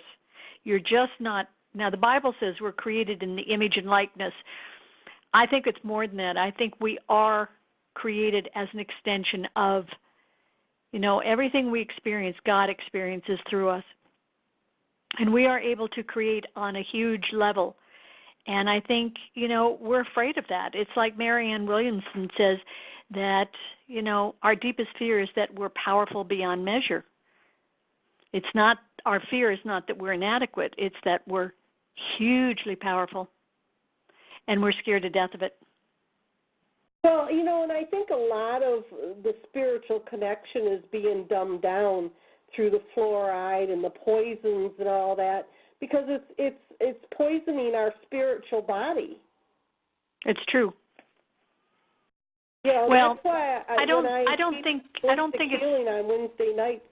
[SPEAKER 2] You're just not. Now, the Bible says we're created in the image and likeness. I think it's more than that. I think we are created as an extension of, everything we experience, God experiences through us. And we are able to create on a huge level. And I think, we're afraid of that. It's like Marianne Williamson says that, our deepest fear is that we're powerful beyond measure. It's not, our fear is not that we're inadequate. It's that we're hugely powerful. And we're scared to death of it.
[SPEAKER 1] Well, and I think a lot of the spiritual connection is being dumbed down through the fluoride and the poisons and all that, because it's poisoning our spiritual body.
[SPEAKER 2] It's true.
[SPEAKER 1] Yeah,
[SPEAKER 2] well,
[SPEAKER 1] that's why
[SPEAKER 2] I don't think it's
[SPEAKER 1] healing on Wednesday nights.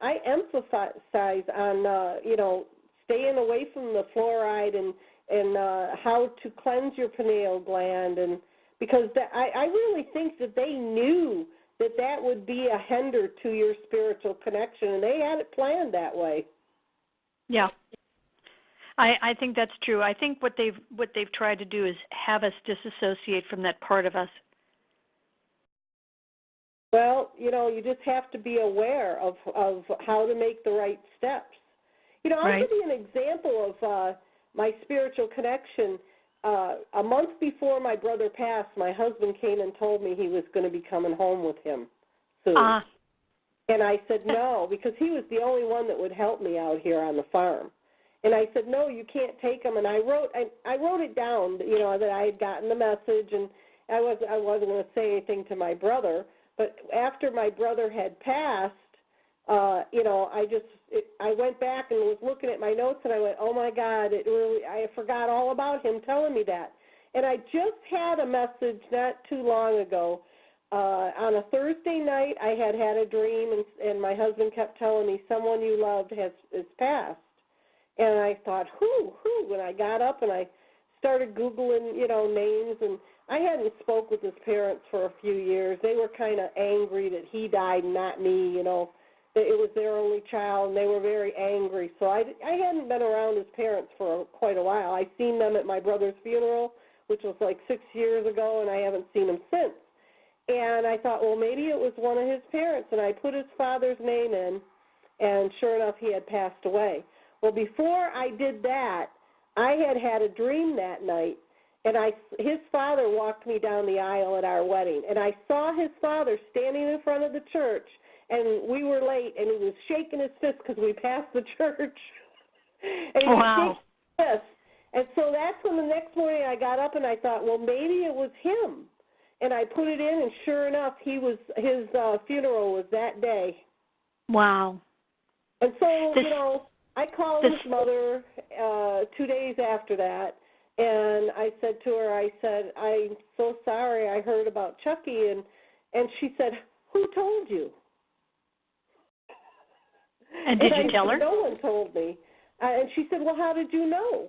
[SPEAKER 1] I emphasize on staying away from the fluoride and how to cleanse your pineal gland, and because I really think that they knew that would be a hinder to your spiritual connection, and they had it planned that way.
[SPEAKER 2] Yeah, I think that's true. I think what they've tried to do is have us disassociate from that part of us.
[SPEAKER 1] Well, you just have to be aware of how to make the right steps. I'll
[SPEAKER 2] Right.
[SPEAKER 1] give you an example of my spiritual connection. A month before my brother passed, my husband came and told me he was going to be coming home with him soon. And I said no, because he was the only one that would help me out here on the farm. And I said, no, you can't take him. And I wrote it down, that I had gotten the message, and I wasn't going to say anything to my brother. But after my brother had passed, I went back and was looking at my notes, and I went, oh my God, I forgot all about him telling me that. And I just had a message not too long ago. On a Thursday night, I had a dream, and my husband kept telling me someone you loved has passed. And I thought, who? And I got up and I started Googling, names, and I hadn't spoke with his parents for a few years. They were kind of angry that he died and not me, It was their only child, and they were very angry. So I hadn't been around his parents for quite a while. I seen them at my brother's funeral, which was like 6 years ago, and I haven't seen them since. And I thought, well, maybe it was one of his parents, and I put his father's name in, and sure enough, he had passed away. Well, before I did that, I had a dream that night, and his father walked me down the aisle at our wedding, and I saw his father standing in front of the church, and we were late, and he was shaking his fist because we passed the church. And he was shaking his fist. And so that's when the next morning I got up and I thought, well, maybe it was him. And I put it in, and sure enough, his funeral was that day.
[SPEAKER 2] Wow.
[SPEAKER 1] And so, I called his mother 2 days after that, and I said to her, I'm so sorry I heard about Chucky. And she said, who told you?
[SPEAKER 2] And did you tell her?
[SPEAKER 1] No one told me. And she said, well, how did you know?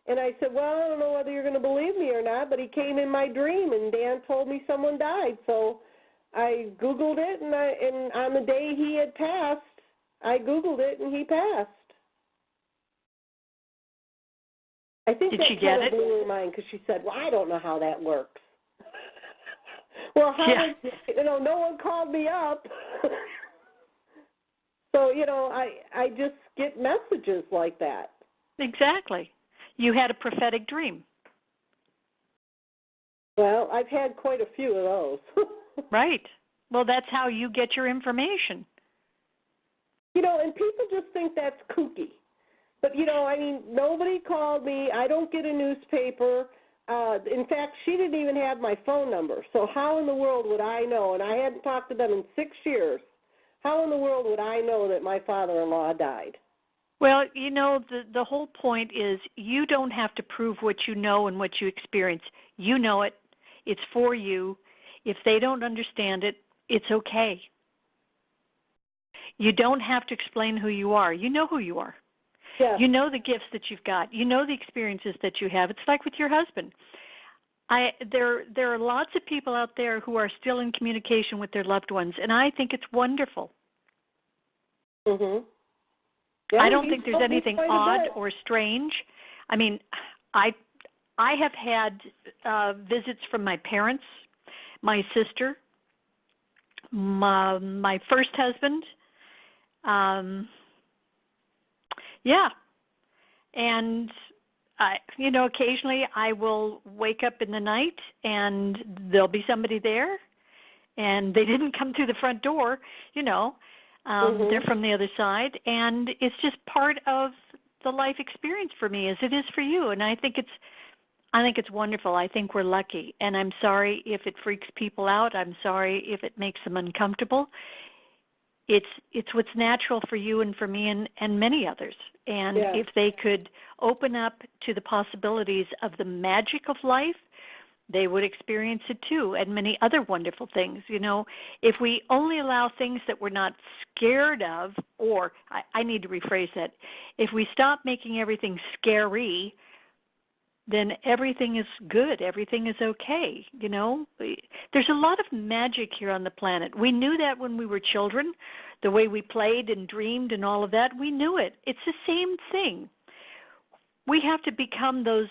[SPEAKER 1] And I said, well, I don't know whether you're going to believe me or not, but he came in my dream, and Dan told me someone died. So I Googled it, and on the day he had passed, I Googled it, and he passed. I think
[SPEAKER 2] did
[SPEAKER 1] that
[SPEAKER 2] she get
[SPEAKER 1] kind
[SPEAKER 2] it?
[SPEAKER 1] of blew her mind, because she said, well, I don't know how that works. Well, no one called me up. So, I just get messages like that.
[SPEAKER 2] Exactly. You had a prophetic dream.
[SPEAKER 1] Well, I've had quite a few of those.
[SPEAKER 2] Right. Well, that's how you get your information.
[SPEAKER 1] And people just think that's kooky. But, nobody called me. I don't get a newspaper. In fact, she didn't even have my phone number. So how in the world would I know? And I hadn't talked to them in 6 years. How in the world would I know that my father-in-law died?
[SPEAKER 2] Well, the whole point is you don't have to prove what you know and what you experience. You know it. It's for you. If they don't understand it, it's okay. You don't have to explain who you are. You know who you are.
[SPEAKER 1] Yes.
[SPEAKER 2] You know the gifts that you've got. You know the experiences that you have. It's like with your husband. There are lots of people out there who are still in communication with their loved ones, and I think it's wonderful.
[SPEAKER 1] Mhm. Yeah,
[SPEAKER 2] I don't think there's anything
[SPEAKER 1] quite a
[SPEAKER 2] odd
[SPEAKER 1] bit.
[SPEAKER 2] or strange. I mean, I I have had visits from my parents, my sister, my first husband. Yeah, and occasionally I will wake up in the night and there'll be somebody there, and they didn't come through the front door. They're from the other side, and it's just part of the life experience for me, as it is for you. And I think it's wonderful. I think we're lucky, and I'm sorry if it freaks people out. I'm sorry if it makes them uncomfortable. It's what's natural for you and for me and many others. And if they could open up to the possibilities of the magic of life, they would experience it too, and many other wonderful things. If we only allow things that we're not scared of, or I need to rephrase that, if we stop making everything scary, then everything is good. Everything is okay. There's a lot of magic here on the planet. We knew that when we were children, the way we played and dreamed and all of that. We knew it. It's the same thing. We have to become those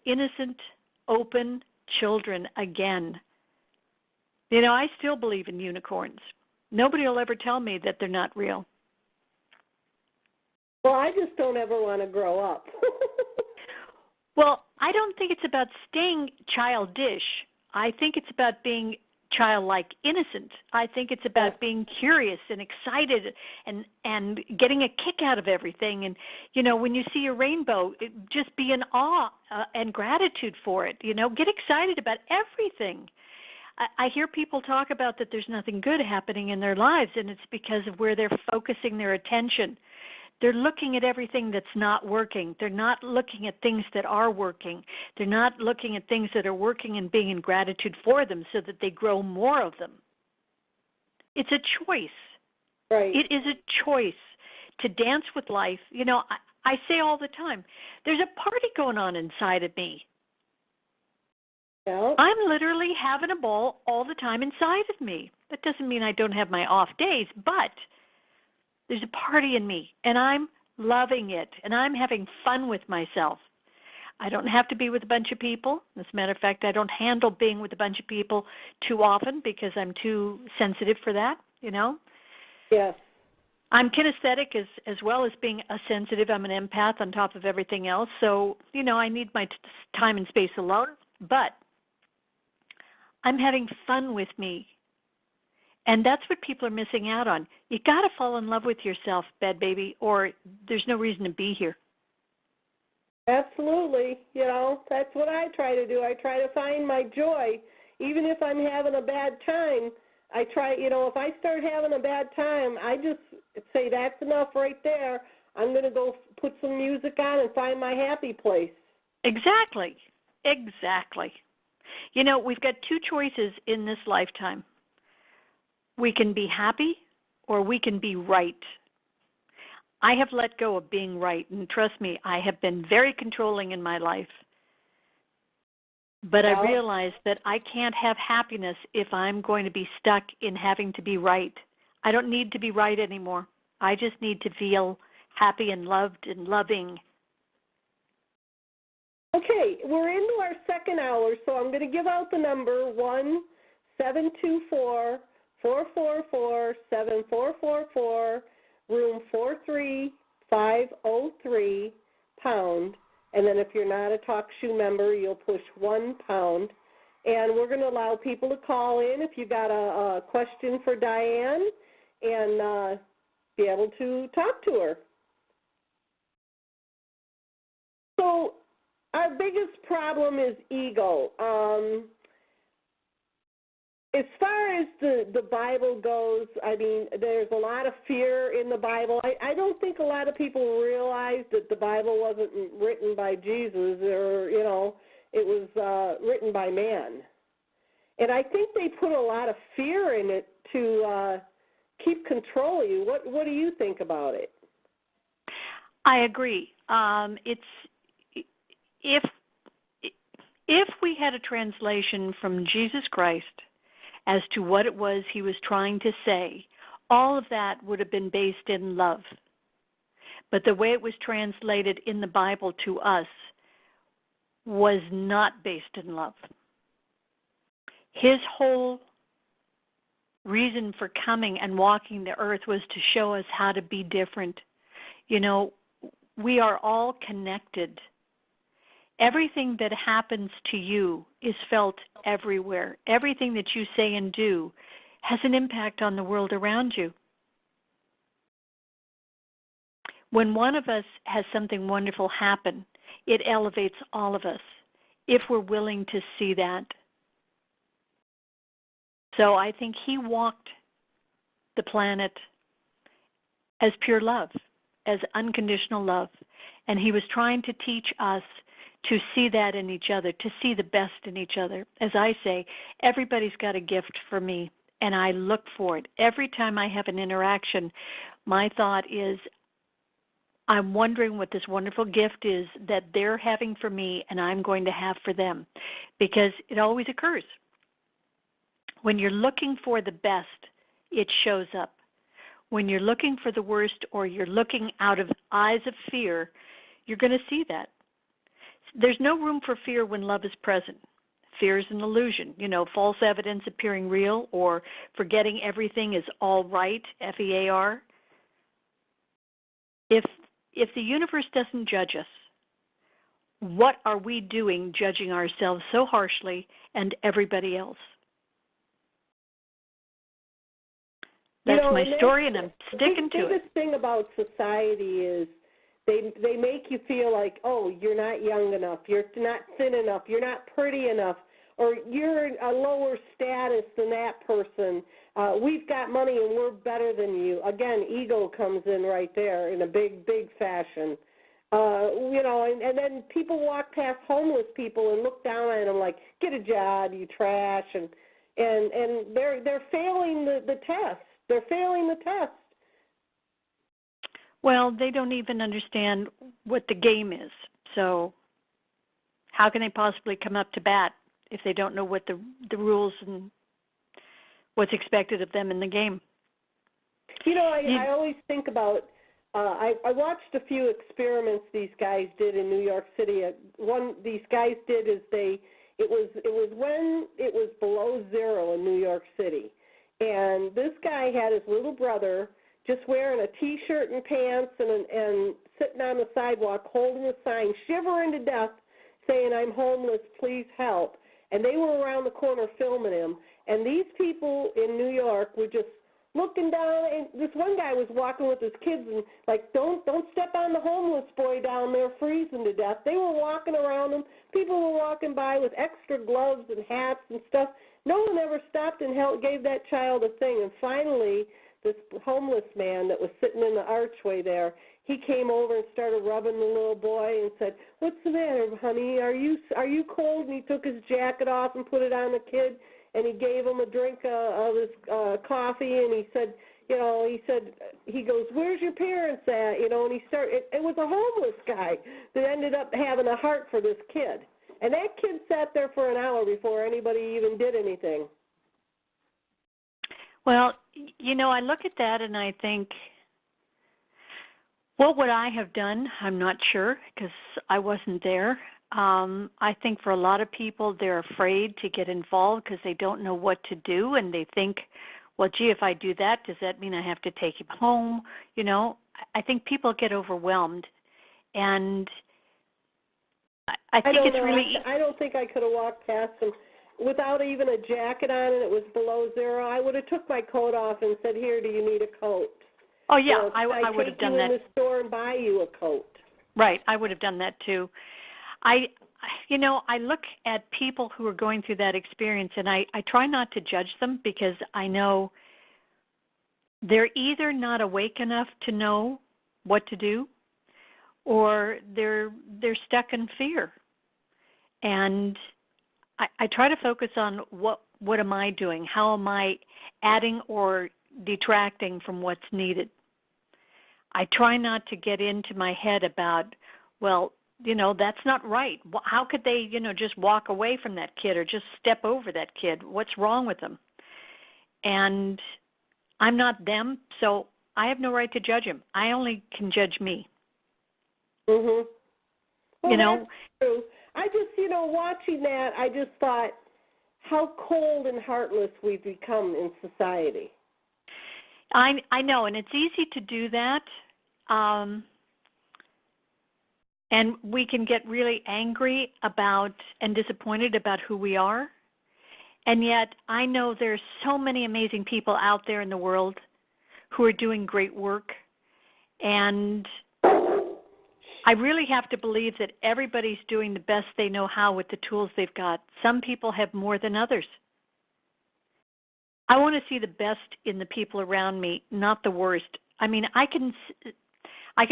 [SPEAKER 2] innocent, open children again. I still believe in unicorns. Nobody will ever tell me that they're not real.
[SPEAKER 1] Well, I just don't ever want to grow up.
[SPEAKER 2] Well, I don't think it's about staying childish. I think it's about being childlike innocent. I think it's about being curious and excited and getting a kick out of everything. And, when you see a rainbow, just be in awe and gratitude for it. Get excited about everything. I hear people talk about that there's nothing good happening in their lives, and it's because of where they're focusing their attention. They're looking at everything that's not working. They're not looking at things that are working. They're not looking at things that are working and being in gratitude for them so that they grow more of them. It's a choice.
[SPEAKER 1] Right.
[SPEAKER 2] It is a choice to dance with life. I say all the time, there's a party going on inside of me.
[SPEAKER 1] Yeah.
[SPEAKER 2] I'm literally having a ball all the time inside of me. That doesn't mean I don't have my off days, but there's a party in me, and I'm loving it, and I'm having fun with myself. I don't have to be with a bunch of people. As a matter of fact, I don't handle being with a bunch of people too often because I'm too sensitive for that,
[SPEAKER 1] Yes.
[SPEAKER 2] I'm kinesthetic as well as being a sensitive. I'm an empath on top of everything else. So, I need my time and space alone, but I'm having fun with me. And that's what people are missing out on. You got to fall in love with yourself, Badbaby, or there's no reason to be here.
[SPEAKER 1] Absolutely. That's what I try to do. I try to find my joy. Even if I'm having a bad time, I try, if I start having a bad time, I just say that's enough right there. I'm going to go put some music on and find my happy place.
[SPEAKER 2] Exactly. We've got two choices in this lifetime. We can be happy or we can be right. I have let go of being right, and trust me, I have been very controlling in my life. But I realize that I can't have happiness if I'm going to be stuck in having to be right. I don't need to be right anymore. I just need to feel happy and loved and loving.
[SPEAKER 1] Okay, we're into our second hour, so I'm going to give out the number 1-724-444-7444, room 43503, pound. And then if you're not a TalkShoe member, you'll push 1 pound. And we're going to allow people to call in if you got a question for Dianne and be able to talk to her. So our biggest problem is ego. As far as the Bible goes, I mean, there's a lot of fear in the Bible. I don't think a lot of people realize that the Bible wasn't written by Jesus or, it was written by man. And I think they put a lot of fear in it to keep control of you. What do you think about it?
[SPEAKER 2] I agree. If we had a translation from Jesus Christ as to what it was he was trying to say, all of that would have been based in love. But the way it was translated in the Bible to us was not based in love. His whole reason for coming and walking the earth was to show us how to be different. You know, we are all connected. Everything that happens to you is felt everywhere. Everything that you say and do has an impact on the world around you. When one of us has something wonderful happen, it elevates all of us if we're willing to see that. So I think he walked the planet as pure love, as unconditional love. And he was trying to teach us to see that in each other, to see the best in each other. As I say, everybody's got a gift for me, and I look for it. Every time I have an interaction, my thought is, I'm wondering what this wonderful gift is that they're having for me and I'm going to have for them, because it always occurs. When you're looking for the best, it shows up. When you're looking for the worst or you're looking out of eyes of fear, you're going to see that. There's no room for fear when love is present. Fear is an illusion, false evidence appearing real, or forgetting everything is all right, FEAR. If the universe doesn't judge us, what are we doing judging ourselves so harshly and everybody else? That's my story, and I'm sticking to it.
[SPEAKER 1] The biggest thing about society is they make you feel like, oh, you're not young enough, you're not thin enough, you're not pretty enough, or you're a lower status than that person. We've got money and we're better than you. Again, ego comes in right there in a big, big fashion. And then people walk past homeless people and look down at them like, get a job, you trash, and they're failing the test. They're failing the test.
[SPEAKER 2] Well, they don't even understand what the game is. So how can they possibly come up to bat if they don't know what the rules and what's expected of them in the game?
[SPEAKER 1] I always think about, I watched a few experiments these guys did in New York City. One these guys did is it was when it was below zero in New York City. And this guy had his little brother just wearing a T-shirt and pants and sitting on the sidewalk holding a sign, shivering to death, saying, I'm homeless, please help. And they were around the corner filming him. And these people in New York were just looking down, and this one guy was walking with his kids and like, don't step on the homeless boy down there freezing to death. They were walking around him. People were walking by with extra gloves and hats and stuff. No one ever stopped and gave that child a thing. And finally, this homeless man that was sitting in the archway there, he came over and started rubbing the little boy and said, what's the matter, honey? Are you cold? And he took his jacket off and put it on the kid, and he gave him a drink of his coffee, and he said, he goes, where's your parents at? And he started, it was a homeless guy that ended up having a heart for this kid. And that kid sat there for an hour before anybody even did anything.
[SPEAKER 2] Well, I look at that and I think, what would I have done? I'm not sure because I wasn't there. I think for a lot of people, they're afraid to get involved because they don't know what to do, and they think, well, gee, if I do that, does that mean I have to take him home? I think people get overwhelmed, and I think it's really...
[SPEAKER 1] I don't think I could have walked past him without even a jacket on, and it was below zero. I would have took my coat off and said, here, do you need a coat?
[SPEAKER 2] Oh, yeah, I would have done that.
[SPEAKER 1] I take you in the store and buy you a coat.
[SPEAKER 2] Right, I would have done that too. I look at people who are going through that experience, and I try not to judge them because I know they're either not awake enough to know what to do, or they're stuck in fear. And I try to focus on what am I doing? How am I adding or detracting from what's needed? I try not to get into my head about, well, that's not right. How could they, just walk away from that kid or just step over that kid? What's wrong with them? And I'm not them, so I have no right to judge him. I only can judge me.
[SPEAKER 1] Mhm. Well,
[SPEAKER 2] You know,
[SPEAKER 1] that's true. I just, watching that, I just thought how cold and heartless we've become in society.
[SPEAKER 2] I know, and it's easy to do that. And we can get really angry about and disappointed about who we are. And yet I know there's so many amazing people out there in the world who are doing great work. And I really have to believe that everybody's doing the best they know how with the tools they've got. Some people have more than others. I want to see the best in the people around me, not the worst. I mean, I can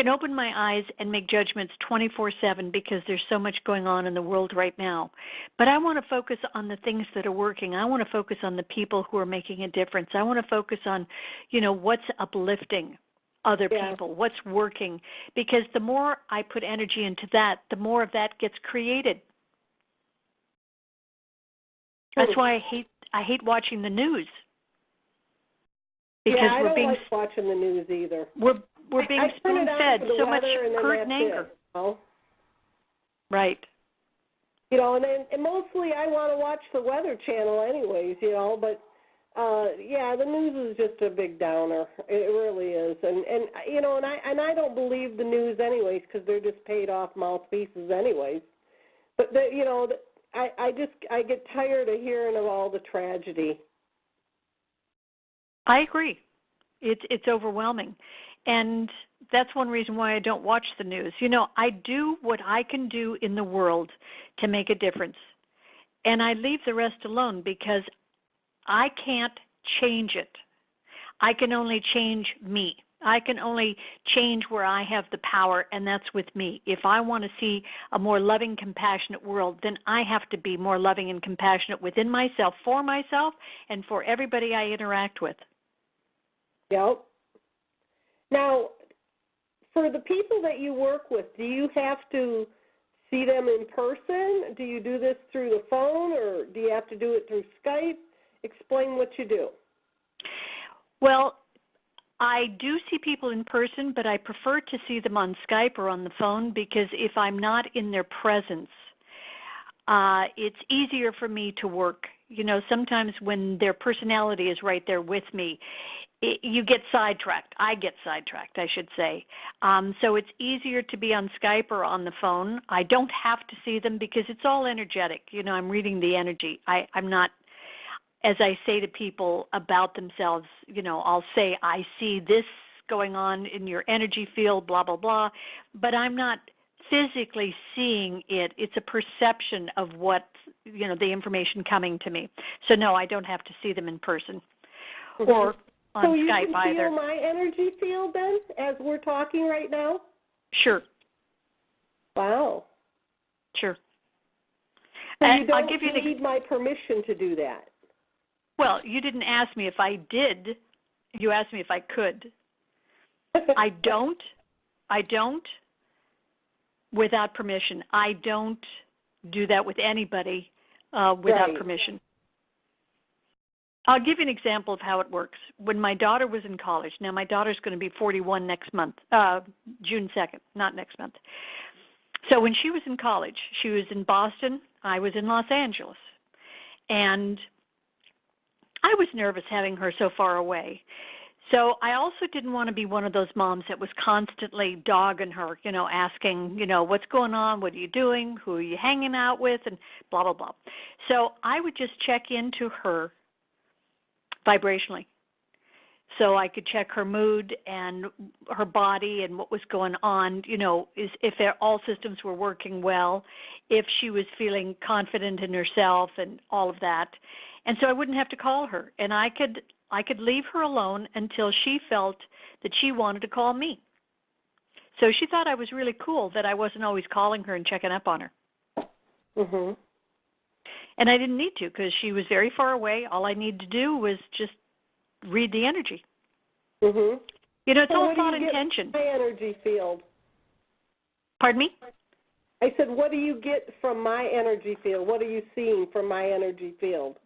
[SPEAKER 2] open my eyes and make judgments 24/7 because there's so much going on in the world right now. But I want to focus on the things that are working. I want to focus on the people who are making a difference. I want to focus on, what's uplifting other people, what's working. Because the more I put energy into that, the more of that gets created. That's why I hate watching the news. Because
[SPEAKER 1] I don't like watching the news either.
[SPEAKER 2] We're being spoon-fed so much hurt and anger. Right.
[SPEAKER 1] And mostly I want to watch the Weather Channel anyways, but the news is just a big downer. It really is. And I don't believe the news anyways because they're just paid off mouthpieces anyways. But I get tired of hearing of all the tragedy.
[SPEAKER 2] I agree. It's overwhelming. And that's one reason why I don't watch the news. I do what I can do in the world to make a difference. And I leave the rest alone because I can't change it. I can only change me. I can only change where I have the power, and that's with me. If I want to see a more loving, compassionate world, then I have to be more loving and compassionate within myself, and for everybody I interact with.
[SPEAKER 1] Yep. Now, for the people that you work with, do you have to see them in person? Do you do this through the phone, or do you have to do it through Skype? Explain what you do.
[SPEAKER 2] Well, I do see people in person, but I prefer to see them on Skype or on the phone because if I'm not in their presence, it's easier for me to work. Sometimes when their personality is right there with me, you get sidetracked. I get sidetracked, I should say. So it's easier to be on Skype or on the phone. I don't have to see them because it's all energetic. I'm reading the energy. I'm not, as I say to people about themselves, I'll say, I see this going on in your energy field, blah, blah, blah, but I'm not physically seeing it. It's a perception of what, the information coming to me. So, no, I don't have to see them in person or on Skype either.
[SPEAKER 1] So you can feel my energy field then as we're talking right now?
[SPEAKER 2] Sure.
[SPEAKER 1] Wow.
[SPEAKER 2] Sure.
[SPEAKER 1] So you don't need my permission to do that?
[SPEAKER 2] Well, you didn't ask me if I did. You asked me if I could. I don't without permission. I don't do that with anybody without permission. I'll give you an example of how it works. When my daughter was in college, now my daughter's going to be 41 next month, June 2nd, not next month. So when she was in college, she was in Boston, I was in Los Angeles. And I was nervous having her so far away. So I also didn't want to be one of those moms that was constantly dogging her, asking, what's going on, what are you doing, who are you hanging out with, and blah, blah, blah. So I would just check into her vibrationally. So I could check her mood and her body and what was going on, if all systems were working well, if she was feeling confident in herself and all of that. And so I wouldn't have to call her. And I could leave her alone until she felt that she wanted to call me. So she thought I was really cool that I wasn't always calling her and checking up on her.
[SPEAKER 1] Mhm.
[SPEAKER 2] And I didn't need to because she was very far away. All I needed to do was just read the energy.
[SPEAKER 1] Mhm.
[SPEAKER 2] It's all thought and intention.
[SPEAKER 1] My energy field.
[SPEAKER 2] Pardon me?
[SPEAKER 1] I said, what do you get from my energy field? What are you seeing from my energy field?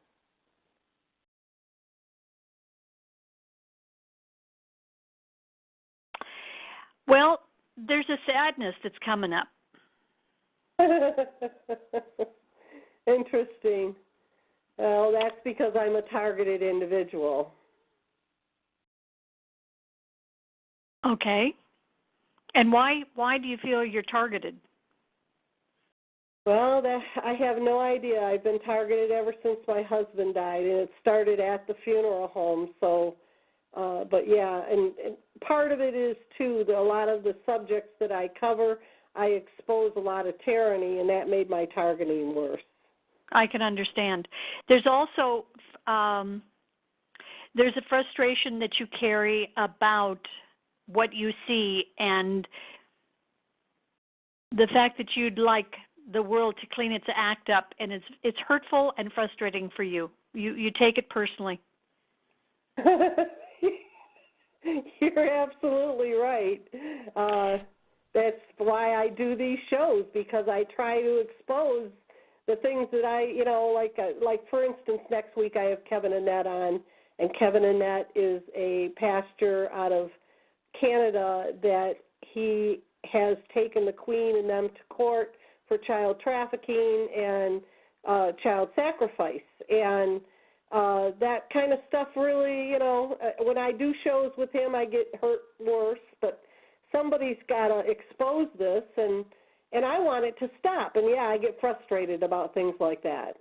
[SPEAKER 2] Well, there's a sadness that's coming up.
[SPEAKER 1] Interesting. Well, that's because I'm a targeted individual.
[SPEAKER 2] Okay. And why do you feel you're targeted?
[SPEAKER 1] Well, I have no idea. I've been targeted ever since my husband died, and it started at the funeral home. So, but yeah, and part of it is, too, a lot of the subjects that I cover, I expose a lot of tyranny, and that made my targeting worse.
[SPEAKER 2] I can understand. There's also there's a frustration that you carry about what you see and the fact that you'd like the world to clean its act up, and it's hurtful and frustrating for you. You take it personally.
[SPEAKER 1] You're absolutely right. That's why I do these shows, because I try to expose the things that like for instance, next week I have Kevin Annette on, and Kevin Annette is a pastor out of Canada that he has taken the Queen and them to court for child trafficking and child sacrifice. And that kind of stuff really, when I do shows with him, I get hurt worse, but somebody's got to expose this, and I want it to stop. And, yeah, I get frustrated about things like that.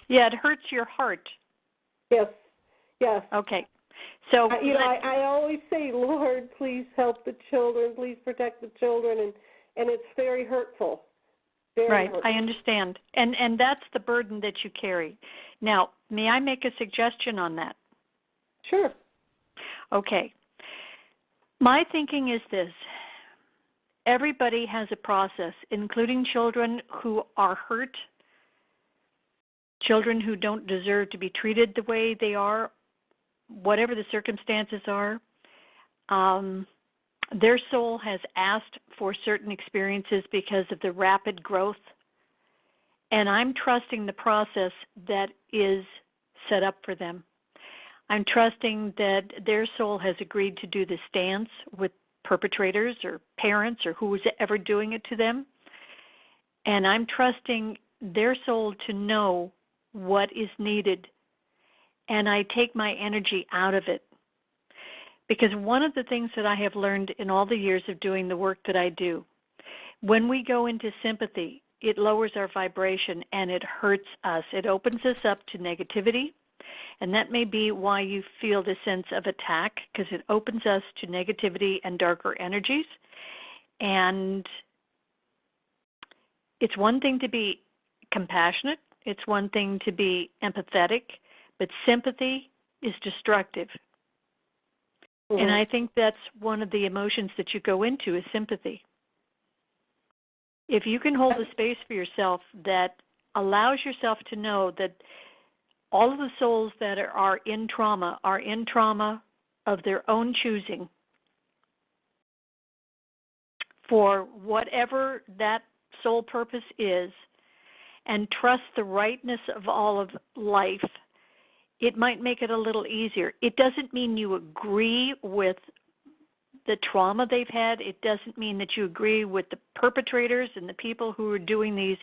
[SPEAKER 2] Yeah, it hurts your heart.
[SPEAKER 1] Yes.
[SPEAKER 2] Okay. So
[SPEAKER 1] I always say, Lord, please help the children, please protect the children, and it's very hurtful. Very hurtful.
[SPEAKER 2] I understand. And that's the burden that you carry. Now, may I make a suggestion on that?
[SPEAKER 1] Sure.
[SPEAKER 2] Okay. My thinking is this. Everybody has a process, including children who are hurt, children who don't deserve to be treated the way they are, whatever the circumstances are. Their soul has asked for certain experiences because of the rapid growth, and I'm trusting the process that is set up for them. I'm trusting that their soul has agreed to do this dance with perpetrators or parents or who is ever doing it to them, and I'm trusting their soul to know what is needed, and I take my energy out of it. Because one of the things that I have learned in all the years of doing the work that I do, when we go into sympathy, it lowers our vibration and it hurts us. It opens us up to negativity, and that may be why you feel this sense of attack, because it opens us to negativity and darker energies. And it's one thing to be compassionate, it's one thing to be empathetic, but sympathy is destructive. Mm-hmm. And I think that's one of the emotions that you go into is sympathy. If you can hold a space for yourself that allows yourself to know that all of the souls that are in trauma of their own choosing for whatever that soul purpose is, and trust the rightness of all of life, it might make it a little easier. It doesn't mean you agree with the trauma they've had. It doesn't mean that you agree with the perpetrators and the people who are doing these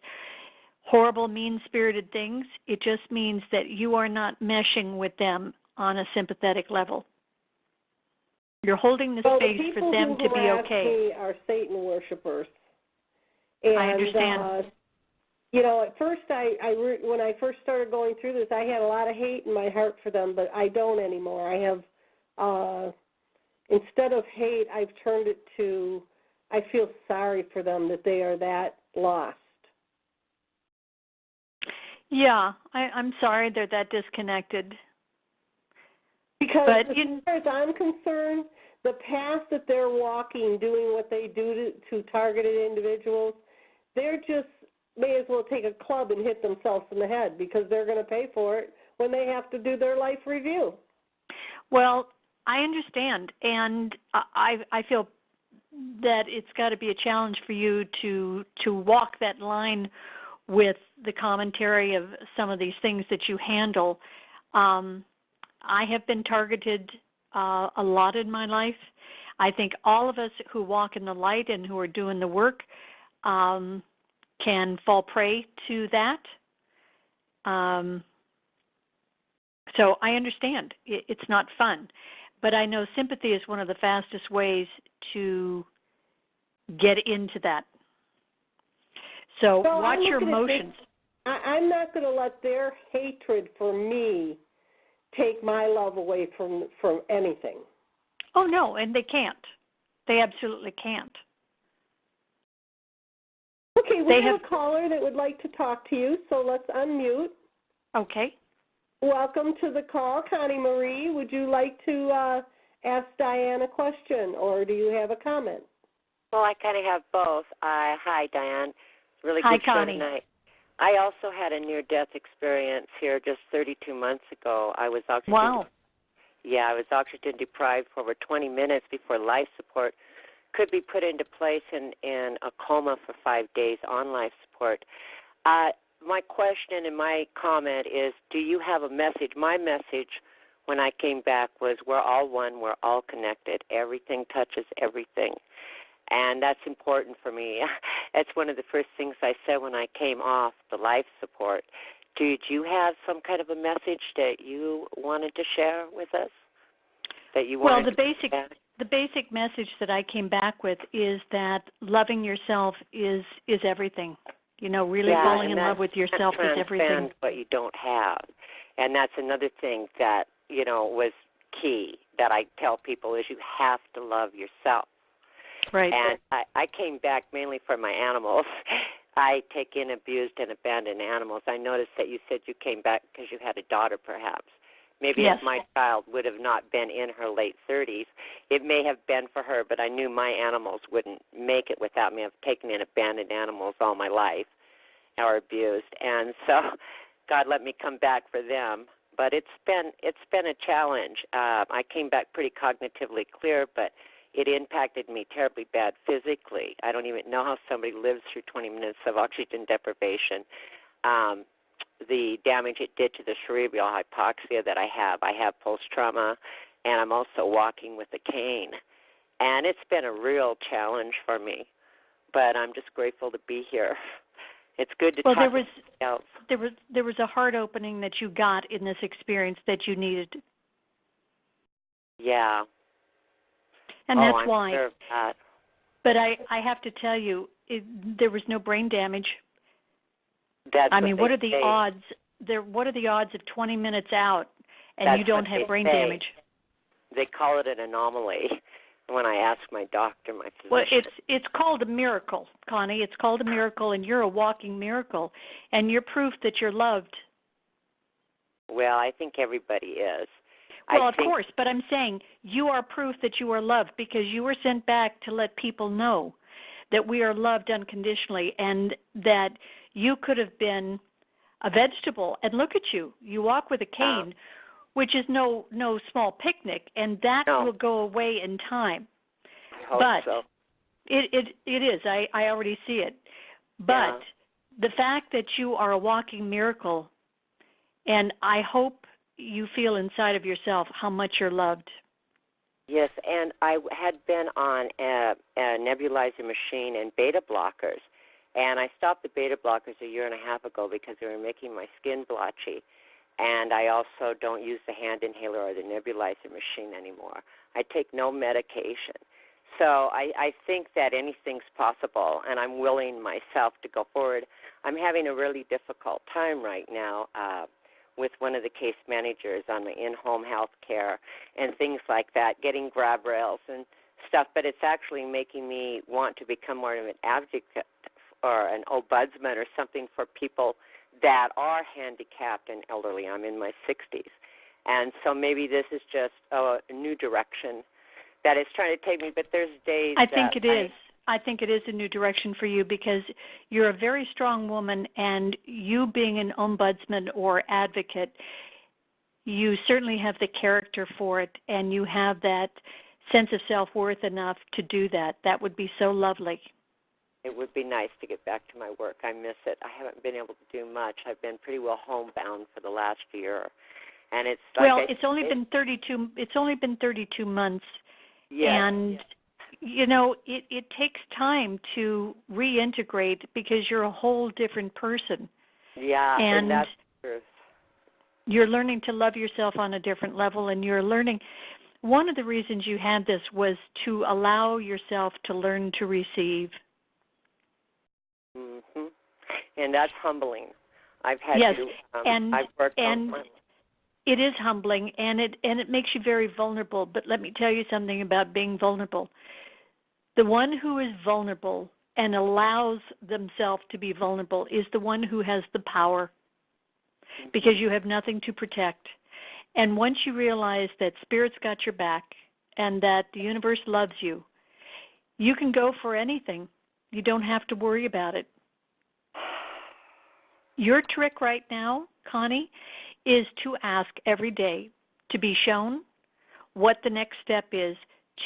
[SPEAKER 2] horrible, mean-spirited things. It just means that you are not meshing with them on a sympathetic level. You're holding the space for them to be okay.
[SPEAKER 1] The people who harass me are Satan worshipers. And,
[SPEAKER 2] I understand.
[SPEAKER 1] At first, when I first started going through this, I had a lot of hate in my heart for them, but I don't anymore. I have, instead of hate, I've turned it to, I feel sorry for them that they are that lost. Yeah,
[SPEAKER 2] I'm sorry they're that disconnected.
[SPEAKER 1] Because as far as I'm concerned, the path that they're walking, doing what they do to targeted individuals, they're just may as well take a club and hit themselves in the head, because they're going to pay for it when they have to do their life review.
[SPEAKER 2] Well, I understand, and I feel that it's got to be a challenge for you to walk that line with the commentary of some of these things that you handle. I have been targeted a lot in my life. I think all of us who walk in the light and who are doing the work can fall prey to that. So I understand it's not fun, but I know sympathy is one of the fastest ways to get into that. So watch your emotions.
[SPEAKER 1] I'm not going to let their hatred for me take my love away from anything.
[SPEAKER 2] Oh, no, and they can't. They absolutely can't.
[SPEAKER 1] Okay, we have a caller that would like to talk to you, so let's unmute.
[SPEAKER 2] Okay.
[SPEAKER 1] Welcome to the call, Connie Marie. Would you like to ask Dianne a question, or do you have a comment?
[SPEAKER 3] Well, I kind of have both. Hi, Dianne. Really
[SPEAKER 2] Hi,
[SPEAKER 3] good show
[SPEAKER 2] Connie.
[SPEAKER 3] tonight. I also had a near-death experience here just 32 months ago. I was oxygen.
[SPEAKER 2] Wow.
[SPEAKER 3] Yeah, I was oxygen deprived for over 20 minutes before life support could be put into place, in a coma for 5 days on life support. My question and my comment is, do you have a message? My message when I came back was, we're all one, we're all connected. Everything touches everything. And that's important for me. That's one of the first things I said when I came off the life support. Did you have some kind of a message that you wanted to share with us? That you wanted
[SPEAKER 2] the basic message that I came back with is that loving yourself is everything. You know, really falling in love with yourself is everything.
[SPEAKER 3] What you don't have. And that's another thing that, you know, was key that I tell people is you have to love yourself.
[SPEAKER 2] Right.
[SPEAKER 3] And I came back mainly for my animals. I take in abused and abandoned animals. I noticed that you said you came back because you had a daughter, perhaps. Maybe
[SPEAKER 2] yes.
[SPEAKER 3] If my child would have not been in her late 30s, it may have been for her, but I knew my animals wouldn't make it without me. I've taken in abandoned animals all my life or abused. And so God let me come back for them. But it's been a challenge. I came back pretty cognitively clear, but it impacted me terribly bad physically. I don't even know how somebody lives through 20 minutes of oxygen deprivation. The damage it did to the cerebral hypoxia that I have post-trauma, and I'm also walking with a cane. And it's been a real challenge for me, but I'm just grateful to be here. It's good to talk to somebody else.
[SPEAKER 2] There was a heart opening that you got in this experience that you needed.
[SPEAKER 3] Yeah.
[SPEAKER 2] And that's
[SPEAKER 3] I'm
[SPEAKER 2] why.
[SPEAKER 3] Sure of that.
[SPEAKER 2] But I have to tell you, there was no brain damage. What are the odds? What are the odds of 20 minutes out and you don't have brain damage?
[SPEAKER 3] They call it an anomaly. When I ask my doctor, my physician.
[SPEAKER 2] Well, it's called a miracle, Connie. It's called a miracle, and you're a walking miracle, and you're proof that you're loved.
[SPEAKER 3] Well, I think everybody is.
[SPEAKER 2] Well, of course, but I'm saying you are proof that you are loved because you were sent back to let people know that we are loved unconditionally and that you could have been a vegetable. And look at you. You walk with a cane, which is no small picnic, and that will go away in time.
[SPEAKER 3] I hope so.
[SPEAKER 2] It is. I already see it. But the fact that you are a walking miracle, and I hope you feel inside of yourself how much you're loved.
[SPEAKER 3] Yes, and I had been on a nebulizer machine and beta blockers, and I stopped the beta blockers a year and a half ago because they were making my skin blotchy. And I also don't use the hand inhaler or the nebulizer machine anymore. I take no medication. So I think that anything's possible, and I'm willing myself to go forward. I'm having a really difficult time right now with one of the case managers on my in-home health care and things like that, getting grab rails and stuff, but it's actually making me want to become more of an advocate or an ombudsman or something for people that are handicapped and elderly. I'm in my 60s. And so maybe this is just a new direction that it's trying to take me, but there's days
[SPEAKER 2] I think it is. I think it is a new direction for you because you're a very strong woman, and you being an ombudsman or advocate, you certainly have the character for it, and you have that sense of self-worth enough to do that. That would be so lovely.
[SPEAKER 3] It would be nice to get back to my work. I miss it. I haven't been able to do much. I've been pretty well homebound for the last year, and it's like
[SPEAKER 2] it's only been 32 months, And, you know, it takes time to reintegrate because you're a whole different person.
[SPEAKER 3] Yeah, and that's the truth.
[SPEAKER 2] You're learning to love yourself on a different level, and you're learning. One of the reasons you had this was to allow yourself to learn to receive.
[SPEAKER 3] Mhm. And that's humbling. I've had to. I've worked on it.
[SPEAKER 2] It is humbling, and it makes you very vulnerable. But let me tell you something about being vulnerable. The one who is vulnerable and allows themselves to be vulnerable is the one who has the power, because you have nothing to protect. And once you realize that Spirit's got your back and that the universe loves you, you can go for anything. You don't have to worry about it. Your trick right now, Connie, is to ask every day to be shown what the next step is,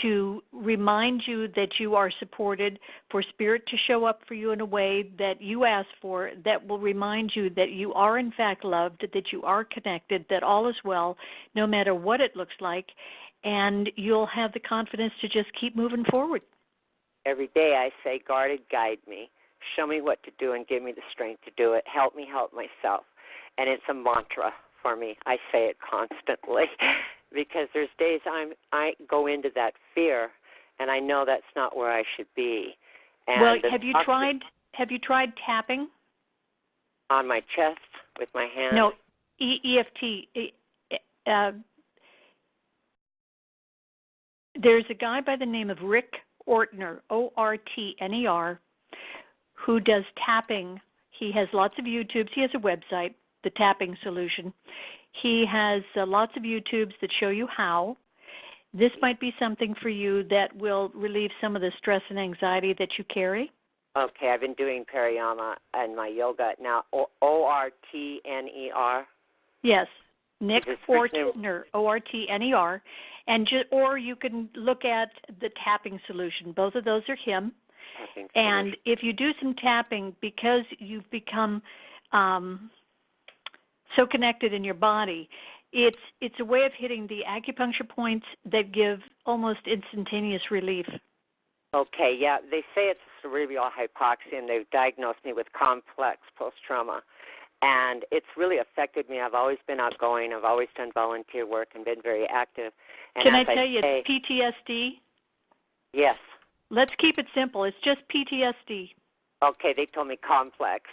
[SPEAKER 2] to remind you that you are supported, for Spirit to show up for you in a way that you ask for, that will remind you that you are in fact loved, that you are connected, that all is well, no matter what it looks like, and you'll have the confidence to just keep moving forward.
[SPEAKER 3] Every day I say, guarded, guide me. Show me what to do and give me the strength to do it. Help me help myself. And it's a mantra for me. I say it constantly because there's days I go into that fear, and I know that's not where I should be. And
[SPEAKER 2] well, have you tried tapping?
[SPEAKER 3] On my chest with my hands?
[SPEAKER 2] No, EFT. There's a guy by the name of Rick Ortner, Ortner, who does tapping. He has lots of YouTubes. He has a website, The Tapping Solution. He has lots of YouTubes that show you how. This might be something for you that will relieve some of the stress and anxiety that you carry.
[SPEAKER 3] Okay, I've been doing pranayama and my yoga now. Ortner.
[SPEAKER 2] Yes, Nick Ortner, Ortner, and or you can look at The Tapping Solution. Both of those are him. And if you do some tapping, because you've become so connected in your body, it's a way of hitting the acupuncture points that give almost instantaneous relief.
[SPEAKER 3] Okay, yeah, they say it's cerebral hypoxia, and they've diagnosed me with complex post-trauma. And it's really affected me. I've always been outgoing. I've always done volunteer work and been very active. And
[SPEAKER 2] can I tell you it's PTSD?
[SPEAKER 3] Yes.
[SPEAKER 2] Let's keep it simple. It's just PTSD.
[SPEAKER 3] Okay, they told me complex.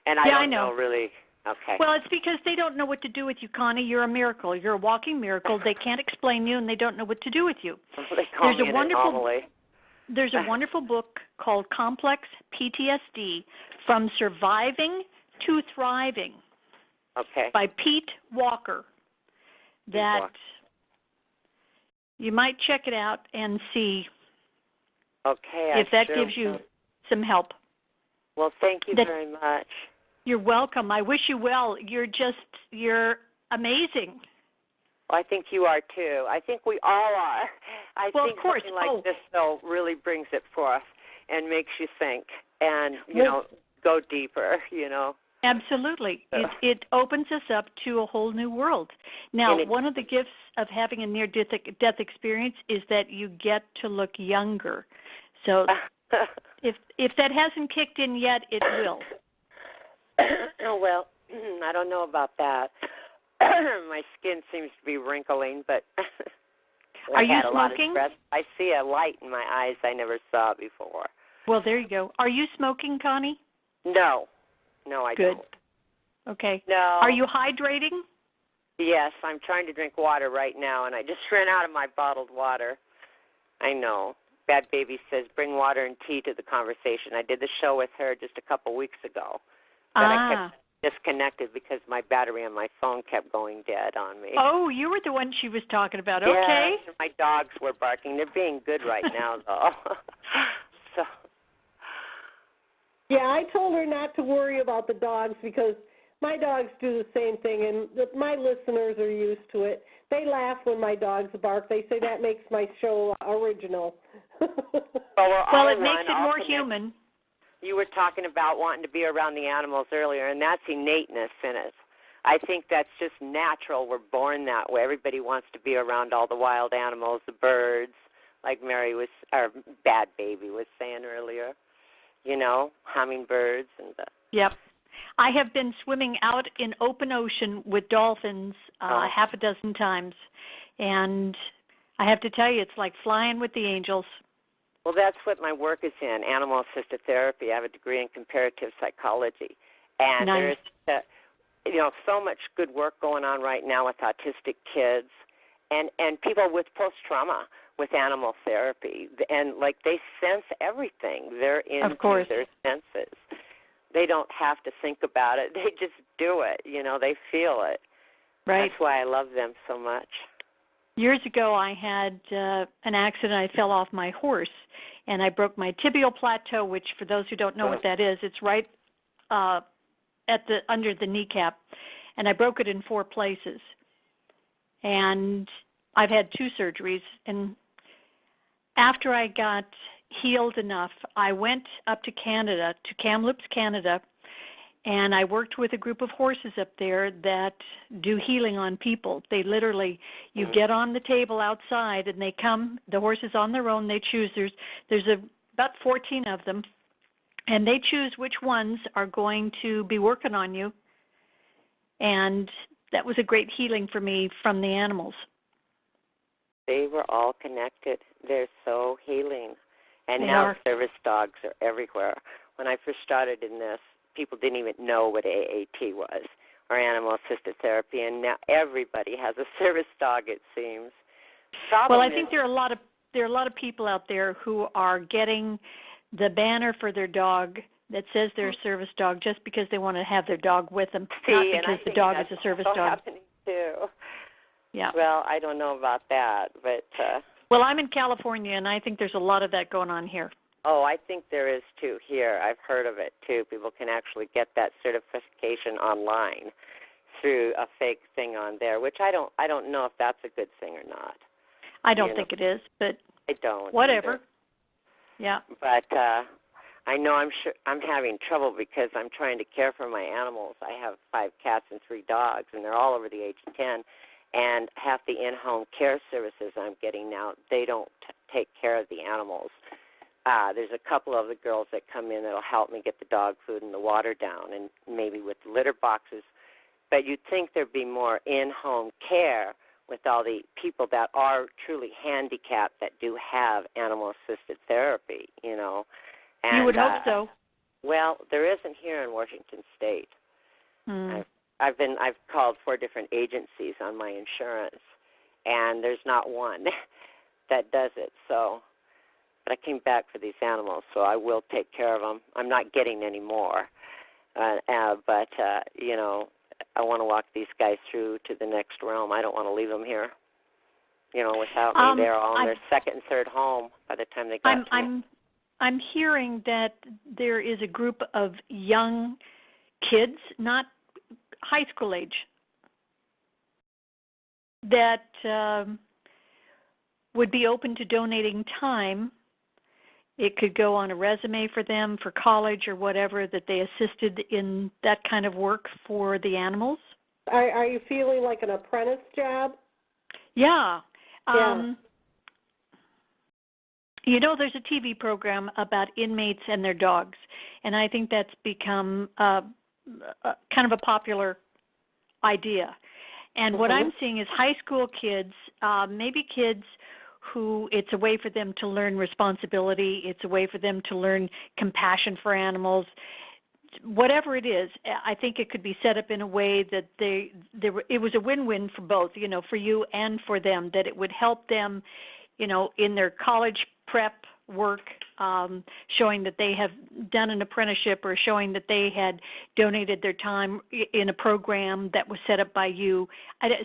[SPEAKER 3] And I don't know really. Okay.
[SPEAKER 2] Well, it's because they don't know what to do with you, Connie. You're a miracle. You're a walking miracle. They can't explain you, and they don't know what to do with you.
[SPEAKER 3] They call me an anomaly.
[SPEAKER 2] There's a wonderful book called Complex PTSD, From Surviving to Thriving, by Pete Walker, that you might check it out and see if that gives you some help.
[SPEAKER 3] Well, thank you very much.
[SPEAKER 2] You're welcome. I wish you well. You're amazing.
[SPEAKER 3] Well, I think you are too. I think we all are. I think
[SPEAKER 2] of course.
[SPEAKER 3] Something like this, though, really brings it forth and makes you think and, you know, go deeper, you know.
[SPEAKER 2] Absolutely. It opens us up to a whole new world. Now, one of the gifts of having a near-death experience is that you get to look younger. So if that hasn't kicked in yet, it will.
[SPEAKER 3] Oh, well, I don't know about that. My skin seems to be wrinkling, but
[SPEAKER 2] are you smoking?
[SPEAKER 3] I see a light in my eyes I never saw before.
[SPEAKER 2] Well, there you go. Are you smoking, Connie?
[SPEAKER 3] No. No, I don't.
[SPEAKER 2] Good. Okay.
[SPEAKER 3] No.
[SPEAKER 2] Are you hydrating?
[SPEAKER 3] Yes, I'm trying to drink water right now, and I just ran out of my bottled water. I know. Badbaby says, bring water and tea to the conversation. I did the show with her just a couple weeks ago. But I kept disconnected because my battery on my phone kept going dead on me.
[SPEAKER 2] Oh, you were the one she was talking about. Okay.
[SPEAKER 3] Yeah, my dogs were barking. They're being good right now, though. So.
[SPEAKER 1] Yeah, I told her not to worry about the dogs because my dogs do the same thing, and my listeners are used to it. They laugh when my dogs bark. They say that makes my show original.
[SPEAKER 2] Well, it makes it more human.
[SPEAKER 3] You were talking about wanting to be around the animals earlier, and that's innateness in it. I think that's just natural. We're born that way. Everybody wants to be around all the wild animals, the birds, like Mary was, or Badbaby was saying earlier. You know, hummingbirds and the.
[SPEAKER 2] Yep. I have been swimming out in open ocean with dolphins half a dozen times, and I have to tell you, it's like flying with the angels.
[SPEAKER 3] Well, that's what my work is in, animal-assisted therapy. I have a degree in comparative psychology, and
[SPEAKER 2] nice.
[SPEAKER 3] There's, so much good work going on right now with autistic kids and people with post-trauma with animal therapy, and like they sense everything. They're into their senses. They don't have to think about it. They just do it. They feel it.
[SPEAKER 2] Right.
[SPEAKER 3] That's why I love them so much.
[SPEAKER 2] Years ago, I had an accident. I fell off my horse, and I broke my tibial plateau, which, for those who don't know what that is, it's right under the kneecap, and I broke it in 4 places. And I've had 2 surgeries, and after I got healed enough, I went up to Canada, to Kamloops, Canada, and I worked with a group of horses up there that do healing on people. They literally, you get on the table outside, and they come, the horses on their own, they choose. There's about 14 of them, and they choose which ones are going to be working on you. And that was a great healing for me from the animals.
[SPEAKER 3] They were all connected. They're so healing. And
[SPEAKER 2] they
[SPEAKER 3] now
[SPEAKER 2] are.
[SPEAKER 3] Service dogs are everywhere. When I first started in this, people didn't even know what AAT was, or animal-assisted therapy, and now everybody has a service dog, it seems.
[SPEAKER 2] Well, I think there are a lot of people out there who are getting the banner for their dog that says they're a service dog just because they want to have their dog with them, not because the dog is a service dog.
[SPEAKER 3] Happening too.
[SPEAKER 2] Yeah.
[SPEAKER 3] Well, I don't know about that, but.
[SPEAKER 2] Well, I'm in California, and I think there's a lot of that going on here.
[SPEAKER 3] Oh, I think there is too here. I've heard of it too. People can actually get that certification online through a fake thing on there, which I don't know if that's a good thing or not.
[SPEAKER 2] I don't think it is, but
[SPEAKER 3] I don't.
[SPEAKER 2] Whatever.
[SPEAKER 3] Either.
[SPEAKER 2] Yeah.
[SPEAKER 3] But I know I'm having trouble because I'm trying to care for my animals. I have 5 cats and 3 dogs, and they're all over the age of 10. And half the in-home care services I'm getting now, they don't take care of the animals. There's a couple of the girls that come in that'll help me get the dog food and the water down, and maybe with litter boxes. But you'd think there'd be more in-home care with all the people that are truly handicapped that do have animal-assisted therapy, And,
[SPEAKER 2] you would hope so.
[SPEAKER 3] Well, there isn't here in Washington State. I've called 4 different agencies on my insurance, and there's not one that does it. So, but I came back for these animals, so I will take care of them. I'm not getting any more, but I want to walk these guys through to the next realm. I don't want to leave them here, without me. They're all in their 2nd and 3rd home by the time they got to me.
[SPEAKER 2] I'm hearing that there is a group of young kids, not high school age, that would be open to donating time. It could go on a resume for them for college or whatever, that they assisted in that kind of work for the animals.
[SPEAKER 1] Are you feeling like an apprentice job?
[SPEAKER 2] Yeah. There's a TV program about inmates and their dogs, and I think that's become kind of a popular idea. And what I'm seeing is high school kids, maybe kids who it's a way for them to learn responsibility, it's a way for them to learn compassion for animals. Whatever it is, I think it could be set up in a way that it was a win-win for both, for you and for them, that it would help them, in their college prep work, showing that they have done an apprenticeship or showing that they had donated their time in a program that was set up by you,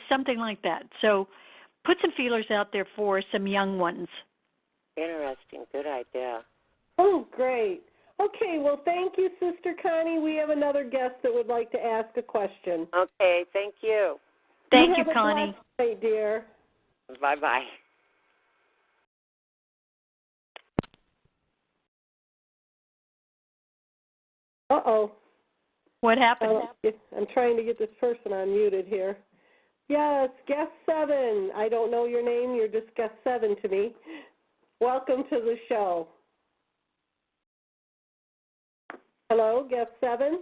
[SPEAKER 2] something like that. So put some feelers out there for some young ones.
[SPEAKER 3] Interesting. Good idea.
[SPEAKER 1] Oh, great. Okay, well, thank you, Sister Connie. We have another guest that would like to ask a question.
[SPEAKER 3] Okay, thank you.
[SPEAKER 2] Thank you, Connie.
[SPEAKER 1] Have a blessed day, dear.
[SPEAKER 3] Bye-bye.
[SPEAKER 1] Uh-oh.
[SPEAKER 2] What happened?
[SPEAKER 1] I'm trying to get this person unmuted here. Yes, guest 7. I don't know your name. You're just guest 7 to me. Welcome to the show. Hello, guest 7.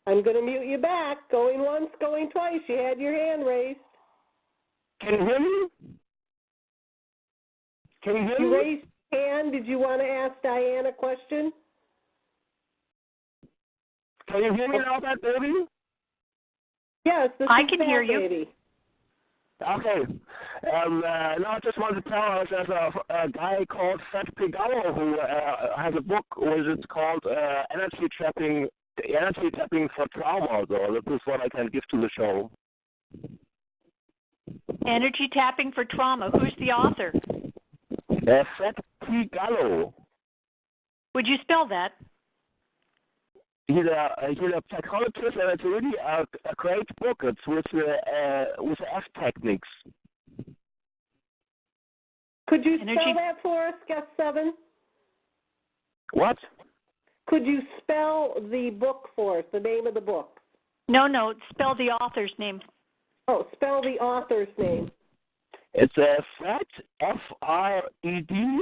[SPEAKER 1] I'm going to mute you back. Going once, going twice. You had your hand raised.
[SPEAKER 4] Can you hear me? Can you hear me?
[SPEAKER 1] You raised your hand. Did you want to ask Dianne a question?
[SPEAKER 4] Can you hear me now, Badbaby?
[SPEAKER 1] Yes, this
[SPEAKER 2] I
[SPEAKER 1] is
[SPEAKER 2] can hear you.
[SPEAKER 1] Badbaby.
[SPEAKER 4] Okay. Now I just wanted to tell us there's a guy called Fred Pigallo who has a book which is called Energy Tapping for Trauma. So this is what I can give to the show.
[SPEAKER 2] Energy Tapping for Trauma. Who's the author?
[SPEAKER 4] Fred Pigallo.
[SPEAKER 2] Would you spell that?
[SPEAKER 4] He's a psychologist, and it's really a great book. It's with F techniques.
[SPEAKER 1] Could you spell that for us, guest 7?
[SPEAKER 4] What?
[SPEAKER 1] Could you spell the book for us, the name of the book?
[SPEAKER 2] No, spell the author's name.
[SPEAKER 1] Oh, spell the author's name.
[SPEAKER 4] It's Fred, F-R-E-D,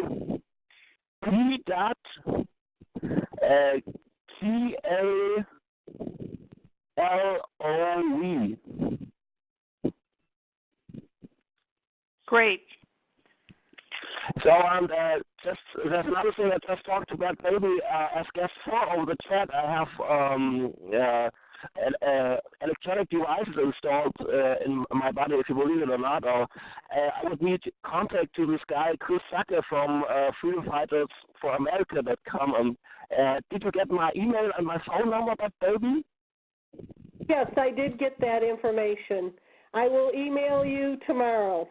[SPEAKER 4] P dot, K-A-L-O-V.
[SPEAKER 2] Great.
[SPEAKER 4] So just there's another thing I just talked about. Maybe as guest 4 over the chat, I have electronic devices installed in my body, if you believe it or not. Or I would need contact to this guy Chris Sacker from freedomfightersforamerica.com. Did you get my email and my phone number, Badbaby?
[SPEAKER 1] Yes, I did get that information. I will email you tomorrow.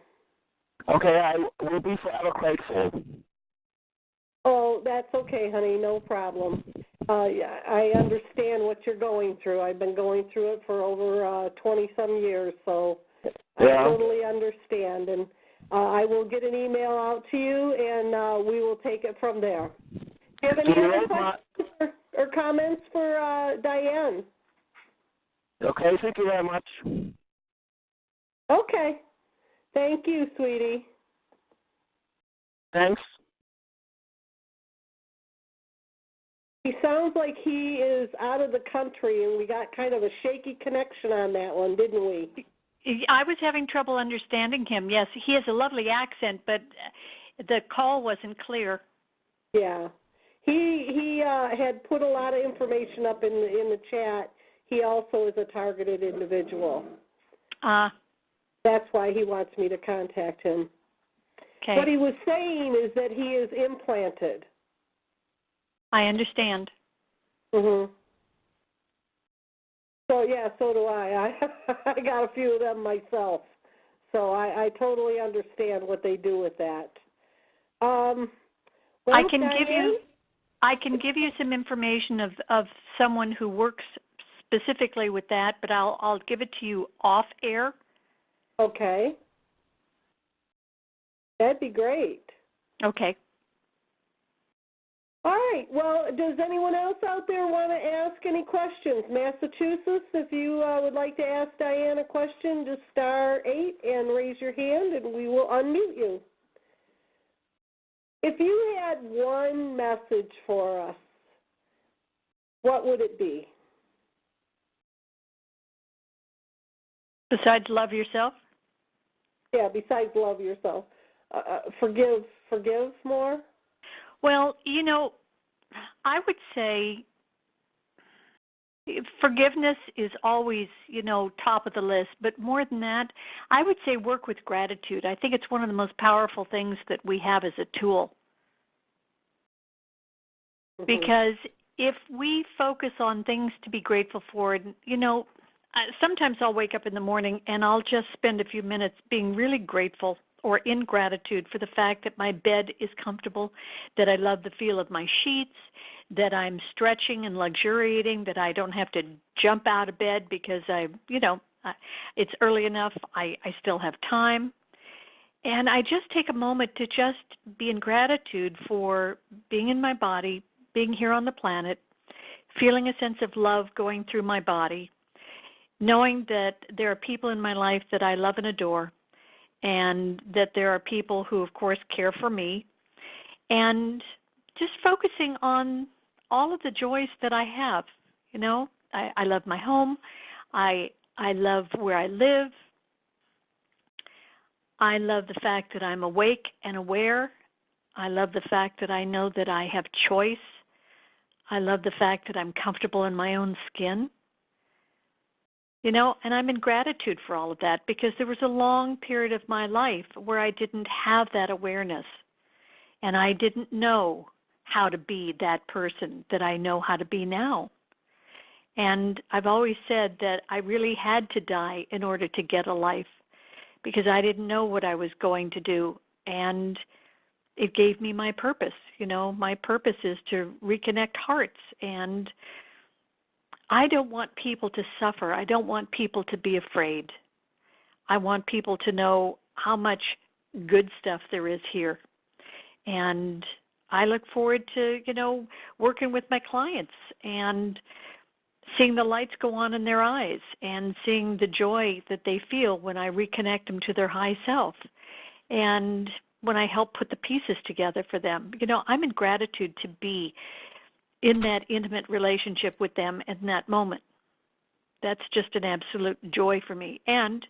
[SPEAKER 4] Okay, I will be forever grateful.
[SPEAKER 1] Oh, that's okay, honey, no problem. I understand what you're going through. I've been going through it for over 20-some years, so
[SPEAKER 4] yeah.
[SPEAKER 1] I totally understand. And I will get an email out to you, and we will take it from there. Do you have any other questions or comments for Dianne?
[SPEAKER 4] Okay, thank you very much.
[SPEAKER 1] Okay. Thank you, sweetie.
[SPEAKER 4] Thanks.
[SPEAKER 1] He sounds like he is out of the country, and we got kind of a shaky connection on that one, didn't we?
[SPEAKER 2] I was having trouble understanding him. Yes, he has a lovely accent, but the call wasn't clear.
[SPEAKER 1] Yeah. He had put a lot of information up in the chat. He also is a targeted individual. That's why he wants me to contact him.
[SPEAKER 2] Okay.
[SPEAKER 1] What he was saying is that he is implanted.
[SPEAKER 2] I understand.
[SPEAKER 1] Mhm. So yeah, so do I. I got a few of them myself, so I totally understand what they do with that. Well,
[SPEAKER 2] I can give you some information of someone who works specifically with that, but I'll give it to you off air.
[SPEAKER 1] Okay. That'd be great.
[SPEAKER 2] Okay.
[SPEAKER 1] All right. Well, does anyone else out there want to ask any questions? Massachusetts, if you would like to ask Dianne a question, just *8 and raise your hand, and we will unmute you. If you had one message for us, what would it be?
[SPEAKER 2] Besides love yourself?
[SPEAKER 1] Yeah, besides love yourself. Forgive more?
[SPEAKER 2] Well, I would say forgiveness is always, top of the list. But more than that, I would say work with gratitude. I think it's one of the most powerful things that we have as a tool. Mm-hmm. Because if we focus on things to be grateful for, sometimes I'll wake up in the morning and I'll just spend a few minutes being really grateful or in gratitude for the fact that my bed is comfortable, that I love the feel of my sheets, that I'm stretching and luxuriating, that I don't have to jump out of bed because it's early enough, I still have time. And I just take a moment to just be in gratitude for being in my body, being here on the planet, feeling a sense of love going through my body, knowing that there are people in my life that I love and adore, and that there are people who, of course, care for me, and just focusing on all of the joys that I have. You know, I love my home. I love where I live. I love the fact that I'm awake and aware. I love the fact that I know that I have choice. I love the fact that I'm comfortable in my own skin. You know, and I'm in gratitude for all of that, because there was a long period of my life where I didn't have that awareness, and I didn't know how to be that person that I know how to be now. And I've always said that I really had to die in order to get a life, because I didn't know what I was going to do, and it gave me my purpose. You know, my purpose is to reconnect hearts, and I don't want people to suffer. I don't want people to be afraid. I want people to know how much good stuff there is here. And I look forward to, you know, working with my clients and seeing the lights go on in their eyes and seeing the joy that they feel when I reconnect them to their high self. And when I help put the pieces together for them, you know, I'm in gratitude to be in that intimate relationship with them in that moment. That's just an absolute joy for me. And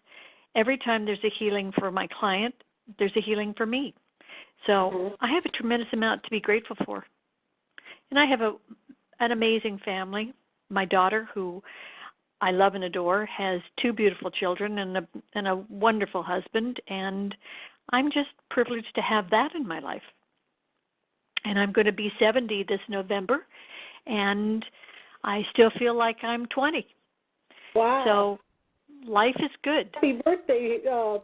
[SPEAKER 2] every time there's a healing for my client, there's a healing for me. So I have a tremendous amount to be grateful for. And I have an amazing family. My daughter, who I love and adore, has 2 beautiful children and a wonderful husband, and I'm just privileged to have that in my life. And I'm going to be 70 this November, and I still feel like I'm 20.
[SPEAKER 1] Wow.
[SPEAKER 2] So life is good.
[SPEAKER 1] Happy birthday,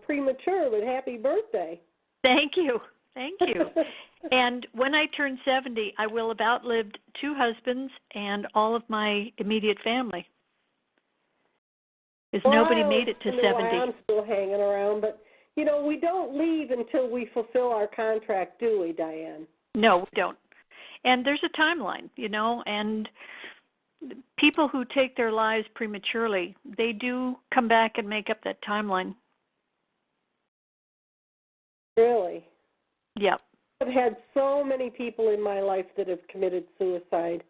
[SPEAKER 1] premature, but happy birthday.
[SPEAKER 2] Thank you. Thank you. And when I turn 70, I will have outlived 2 husbands and all of my immediate family. Because nobody made it to 70.
[SPEAKER 1] I'm still hanging around, but, you know, we don't leave until we fulfill our contract, do we, Diane?
[SPEAKER 2] No, we don't. And there's a timeline, you know, and people who take their lives prematurely, they do come back and make up that timeline.
[SPEAKER 1] Really?
[SPEAKER 2] Yep.
[SPEAKER 1] I've had so many people in my life that have committed suicide.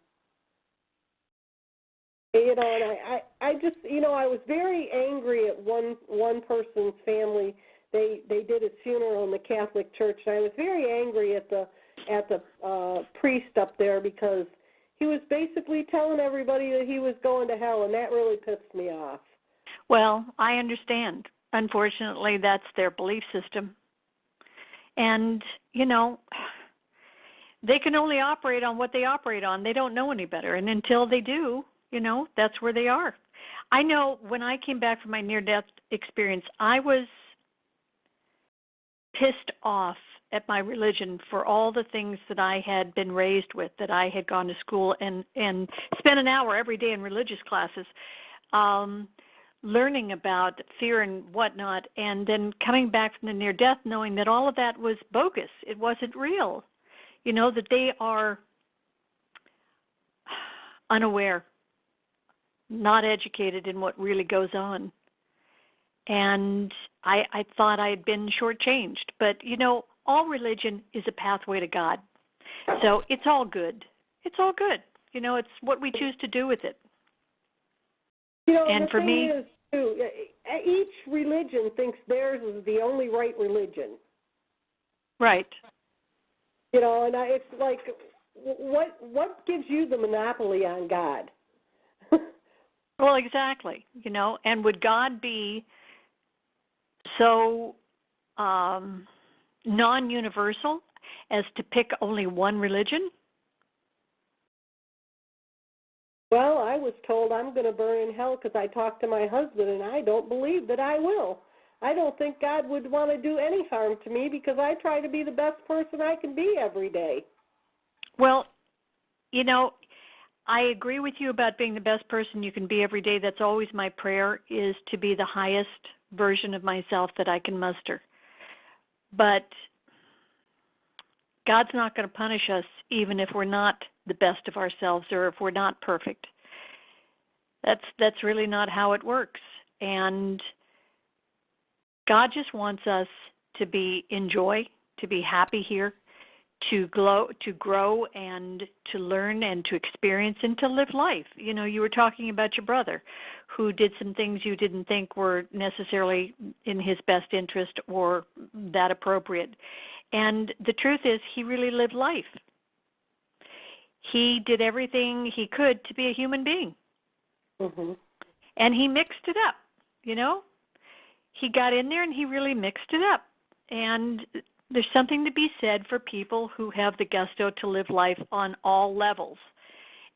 [SPEAKER 1] You know, and I just, you know, I was very angry at one person's family. They did his funeral in the Catholic Church, and I was very angry at the priest up there, because he was basically telling everybody that he was going to hell, and that really pissed me off.
[SPEAKER 2] Well, I understand. Unfortunately, that's their belief system. And, you know, they can only operate on what they operate on. They don't know any better. And until they do, you know, that's where they are. I know when I came back from my near-death experience, I was pissed off at my religion for all the things that I had been raised with, that I had gone to school and spent an hour every day in religious classes, learning about fear and whatnot, and then coming back from the near-death knowing that all of that was bogus. It wasn't real. You know, that they are unaware, not educated in what really goes on. And I thought I had been shortchanged. But, you know, all religion is a pathway to God. So it's all good. It's all good. You know, it's what we choose to do with it.
[SPEAKER 1] You know,
[SPEAKER 2] and
[SPEAKER 1] the
[SPEAKER 2] for
[SPEAKER 1] thing
[SPEAKER 2] me,
[SPEAKER 1] is, too, each religion thinks theirs is the only right religion.
[SPEAKER 2] Right.
[SPEAKER 1] You know, and it's like, what gives you the monopoly on God?
[SPEAKER 2] Well, exactly. You know, and would God be so non-universal as to pick only one religion?
[SPEAKER 1] Well, I was told I'm going to burn in hell because I talked to my husband, and I don't believe that I will. I don't think God would want to do any harm to me because I try to be the best person I can be every day.
[SPEAKER 2] Well, you know, I agree with you about being the best person you can be every day. That's always my prayer, is to be the highest version of myself that I can muster. But God's not going to punish us even if we're not the best of ourselves or if we're not perfect. That's really not how it works. And God just wants us to enjoy, to be happy here, to grow and to learn and to experience and to live life. You know, you were talking about your brother who did some things you didn't think were necessarily in his best interest or that appropriate. And the truth is, he really lived life. He did everything he could to be a human being.
[SPEAKER 1] Mm-hmm.
[SPEAKER 2] And he mixed it up, you know. He got in there and he really mixed it up. And there's something to be said for people who have the gusto to live life on all levels.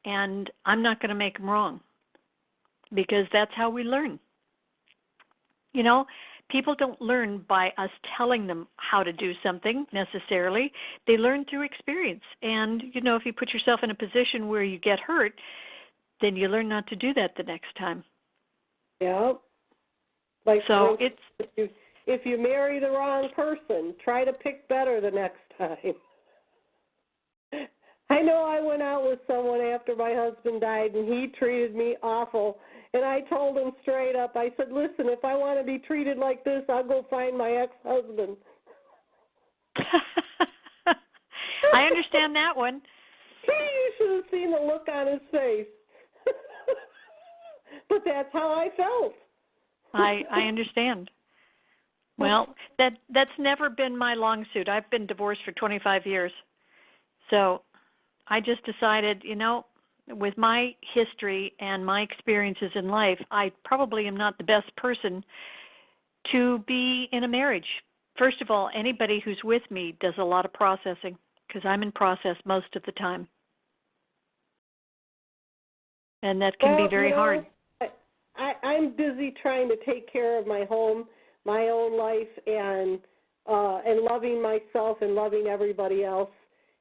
[SPEAKER 2] And I'm not going to make them wrong, because that's how we learn. You know, people don't learn by us telling them how to do something necessarily. They learn through experience. And, you know, if you put yourself in a position where you get hurt, then you learn not to do that the next time.
[SPEAKER 1] Yeah. Like,
[SPEAKER 2] so
[SPEAKER 1] if you marry the wrong person, try to pick better the next time. I know I went out with someone after my husband died, and he treated me awful. And I told him straight up, I said, listen, if I want to be treated like this, I'll go find my ex-husband.
[SPEAKER 2] I understand that one.
[SPEAKER 1] You should have seen the look on his face. But that's how I felt.
[SPEAKER 2] I understand. Well, that's never been my long suit. I've been divorced for 25 years. So I just decided, you know, with my history and my experiences in life, I probably am not the best person to be in a marriage. First of all, anybody who's with me does a lot of processing, because I'm in process most of the time. And that can be very hard.
[SPEAKER 1] I'm busy trying to take care of my home, my own life, and loving myself and loving everybody else.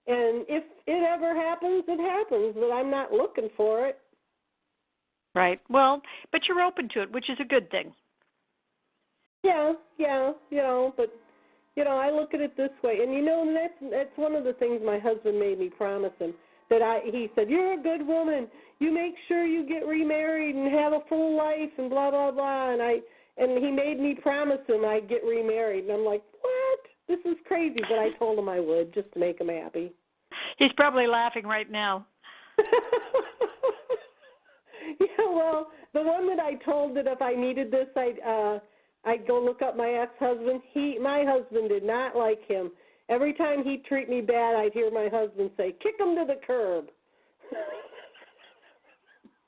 [SPEAKER 1] And if it ever happens, it happens, but I'm not looking for it.
[SPEAKER 2] Right. Well, but you're open to it, which is a good thing.
[SPEAKER 1] Yeah, you know, but, you know, I look at it this way. And, you know, that's one of the things my husband made me promise him. He said, you're a good woman. You make sure you get remarried and have a full life and blah, blah, blah. And he made me promise him I'd get remarried. And I'm like, what? This is crazy. But I told him I would, just to make him happy.
[SPEAKER 2] He's probably laughing right now.
[SPEAKER 1] Yeah, well, the one that I told that if I needed this, I'd go look up my ex-husband. My husband did not like him. Every time he'd treat me bad, I'd hear my husband say, kick him to the curb.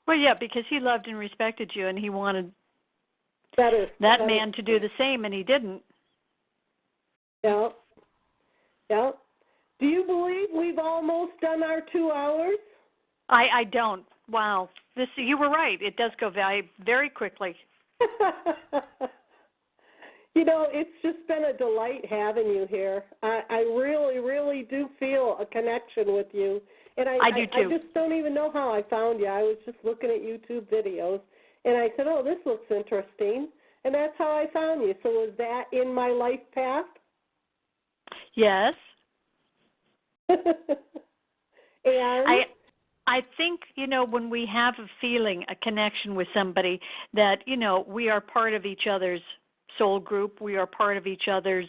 [SPEAKER 2] Well, yeah, because he loved and respected you, and he wanted
[SPEAKER 1] that
[SPEAKER 2] man to do the same, and he didn't.
[SPEAKER 1] Yeah. Yeah. Do you believe we've almost done our 2 hours?
[SPEAKER 2] I don't. Wow. You were right. It does go very, very quickly.
[SPEAKER 1] You know, it's just been a delight having you here. I really, really do feel a connection with you. And I do too. I just don't even know how I found you. I was just looking at YouTube videos, and I said, oh, this looks interesting. And that's how I found you. So was that in my life path?
[SPEAKER 2] Yes.
[SPEAKER 1] And
[SPEAKER 2] I think, you know, when we have a feeling, a connection with somebody, that, you know, we are part of each other's soul group, we are part of each other's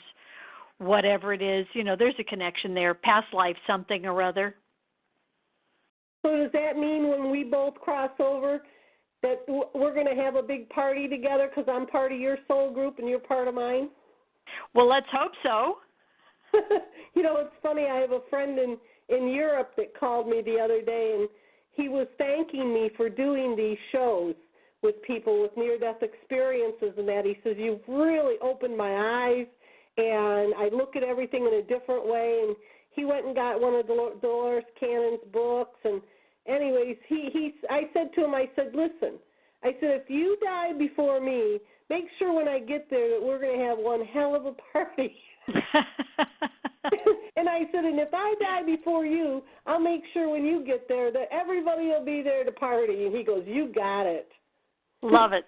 [SPEAKER 2] whatever it is, you know, there's a connection there, past life, something or other.
[SPEAKER 1] So does that mean when we both cross over that we're going to have a big party together because I'm part of your soul group and you're part of mine?
[SPEAKER 2] Well, let's hope so.
[SPEAKER 1] You know, it's funny, I have a friend in Europe that called me the other day, and he was thanking me for doing these shows with people with near-death experiences and that. He says, you've really opened my eyes, and I look at everything in a different way. And he went and got one of Dolores Cannon's books. And anyways, I said to him, I said, listen, I said, if you die before me, make sure when I get there that we're going to have one hell of a party. And I said, and if I die before you, I'll make sure when you get there that everybody will be there to party. And he goes, you got it.
[SPEAKER 2] Love it.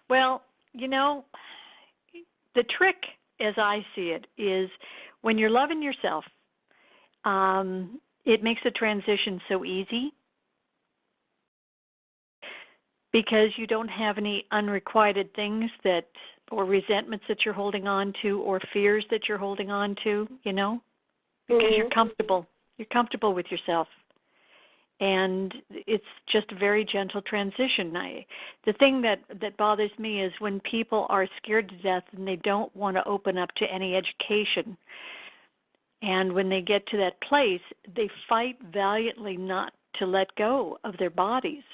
[SPEAKER 2] Well, you know, the trick, as I see it, is when you're loving yourself, it makes the transition so easy because you don't have any unrequited things that or resentments that you're holding on to or fears that you're holding on to, you know, because you're comfortable. You're comfortable with yourself. And it's just a very gentle transition. The thing that bothers me is when people are scared to death and they don't want to open up to any education. And when they get to that place, they fight valiantly not to let go of their bodies.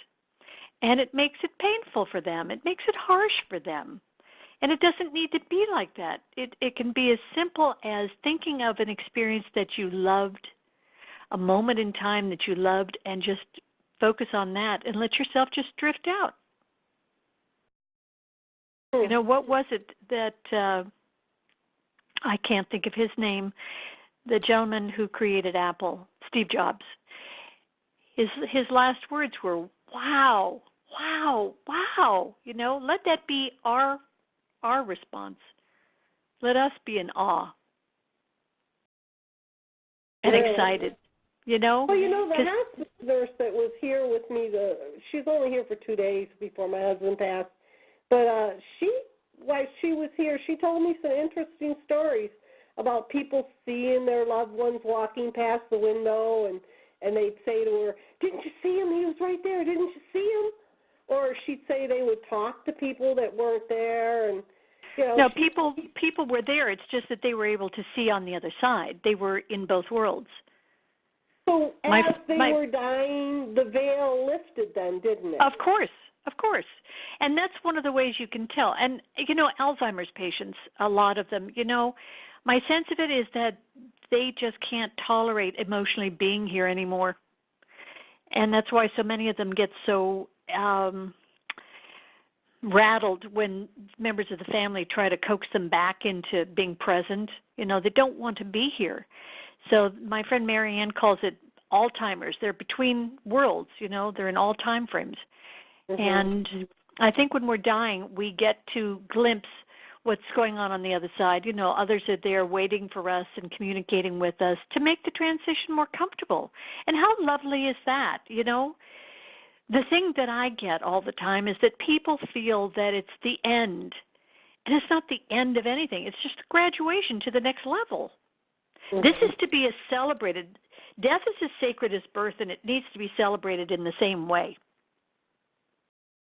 [SPEAKER 2] And it makes it painful for them. It makes it harsh for them. And it doesn't need to be like that. It can be as simple as thinking of an experience that you loved, a moment in time that you loved, and just focus on that and let yourself just drift out. You know, what was it that, I can't think of his name, the gentleman who created Apple, Steve Jobs. His last words were, wow, wow, wow. You know, let that be our response. Let us be in awe and excited. You know?
[SPEAKER 1] Well, you know, the hospice nurse that was here with me, she's only here for 2 days before my husband passed, but while she was here, she told me some interesting stories about people seeing their loved ones walking past the window, and they'd say to her, didn't you see him? He was right there. Didn't you see him? Or she'd say they would talk to people that weren't there, and you know.
[SPEAKER 2] No, people were there. It's just that they were able to see on the other side. They were in both worlds.
[SPEAKER 1] So as they were dying, the veil lifted then, didn't it?
[SPEAKER 2] Of course. And that's one of the ways you can tell. And, you know, Alzheimer's patients, a lot of them, you know, my sense of it is that they just can't tolerate emotionally being here anymore. And that's why so many of them get so rattled when members of the family try to coax them back into being present. You know, they don't want to be here. So my friend Marianne calls it Alzheimer's. They're between worlds, you know, they're in all time frames. And I think when we're dying, we get to glimpse what's going on the other side. You know, others are there waiting for us and communicating with us to make the transition more comfortable. And how lovely is that, you know? The thing that I get all the time is that people feel that it's the end. And it's not the end of anything. It's just a graduation to the next level. This is to be celebrated. Death is as sacred as birth, and it needs to be celebrated in the same way.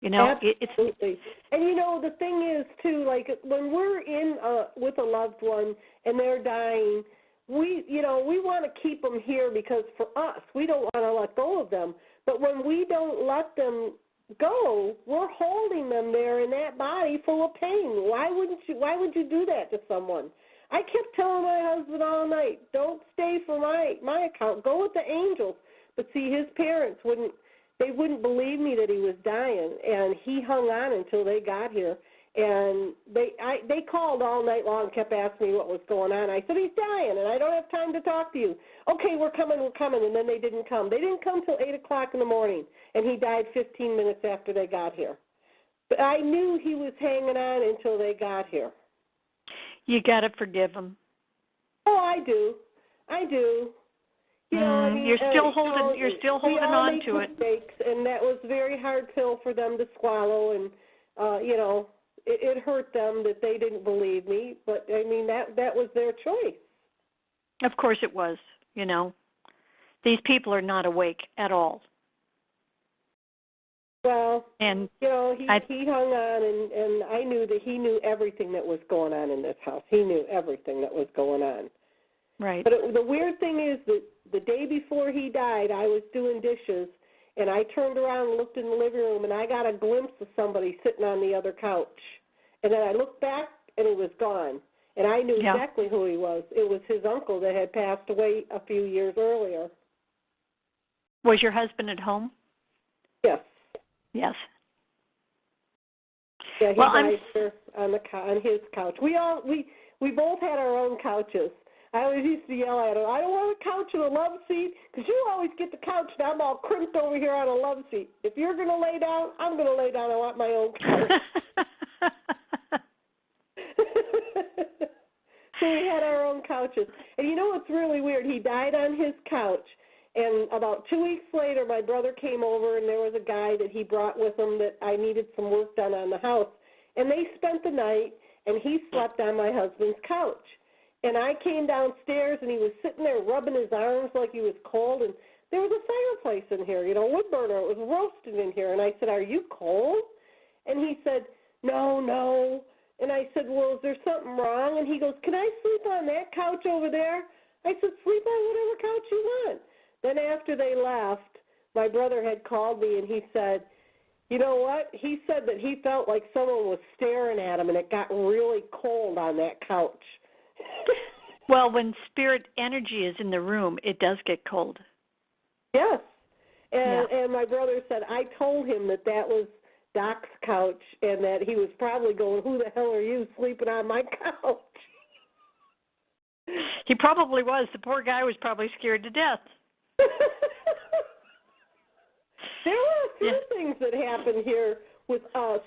[SPEAKER 2] You know,
[SPEAKER 1] absolutely. And you know, the thing is too, like when we're in with a loved one and they're dying, we want to keep them here because for us, we don't want to let go of them. But when we don't let them go, we're holding them there in that body full of pain. Why would you do that to someone? I kept telling my husband all night, don't stay for my account. Go with the angels. But see, his parents wouldn't believe me that he was dying, and he hung on until they got here. And they called all night long and kept asking me what was going on. I said, he's dying, and I don't have time to talk to you. Okay, we're coming. And then they didn't come. They didn't come till 8 o'clock in the morning, and he died 15 minutes after they got here. But I knew he was hanging on until they got here.
[SPEAKER 2] You got to forgive him.
[SPEAKER 1] Oh, I do. You know, I mean,
[SPEAKER 2] you're still holding on to it.
[SPEAKER 1] Mistakes, and that was a very hard pill for them to swallow, and you know, it hurt them that they didn't believe me. But I mean, that was their choice.
[SPEAKER 2] Of course, it was. You know, these people are not awake at all.
[SPEAKER 1] Well,
[SPEAKER 2] and
[SPEAKER 1] you know, he hung on, and I knew that he knew everything that was going on in this house. He knew everything that was going on.
[SPEAKER 2] Right.
[SPEAKER 1] But the weird thing is that the day before he died, I was doing dishes, and I turned around and looked in the living room, and I got a glimpse of somebody sitting on the other couch. And then I looked back, and he was gone. And I knew exactly who he was. It was his uncle that had passed away a few years earlier.
[SPEAKER 2] Was your husband at home?
[SPEAKER 1] Yes.
[SPEAKER 2] Yes.
[SPEAKER 1] Yeah, he died here on his couch. We both had our own couches. I always used to yell at him, I don't want a couch and a love seat, because you always get the couch and I'm all crimped over here on a love seat. If you're going to lay down, I'm going to lay down. I want my own couch. So we had our own couches. And you know what's really weird? He died on his couch. And about 2 weeks later, my brother came over, and there was a guy that he brought with him that I needed some work done on the house. And they spent the night, and he slept on my husband's couch. And I came downstairs, and he was sitting there rubbing his arms like he was cold, and there was a fireplace in here, wood burner. It was roasting in here. And I said, "Are you cold?" And he said, No. And I said, "Well, is there something wrong?" And he goes, "Can I sleep on that couch over there?" I said, "Sleep on whatever couch you want." Then after they left, my brother had called me, and he said, "You know what?" He said that he felt like someone was staring at him, and it got really cold on that couch.
[SPEAKER 2] Well, when spirit energy is in the room, it does get cold.
[SPEAKER 1] Yes. And my brother said, I told him that was Doc's couch, and that he was probably going, "Who the hell are you sleeping on my couch?"
[SPEAKER 2] He probably was. The poor guy was probably scared to death.
[SPEAKER 1] There were a few things that happened here with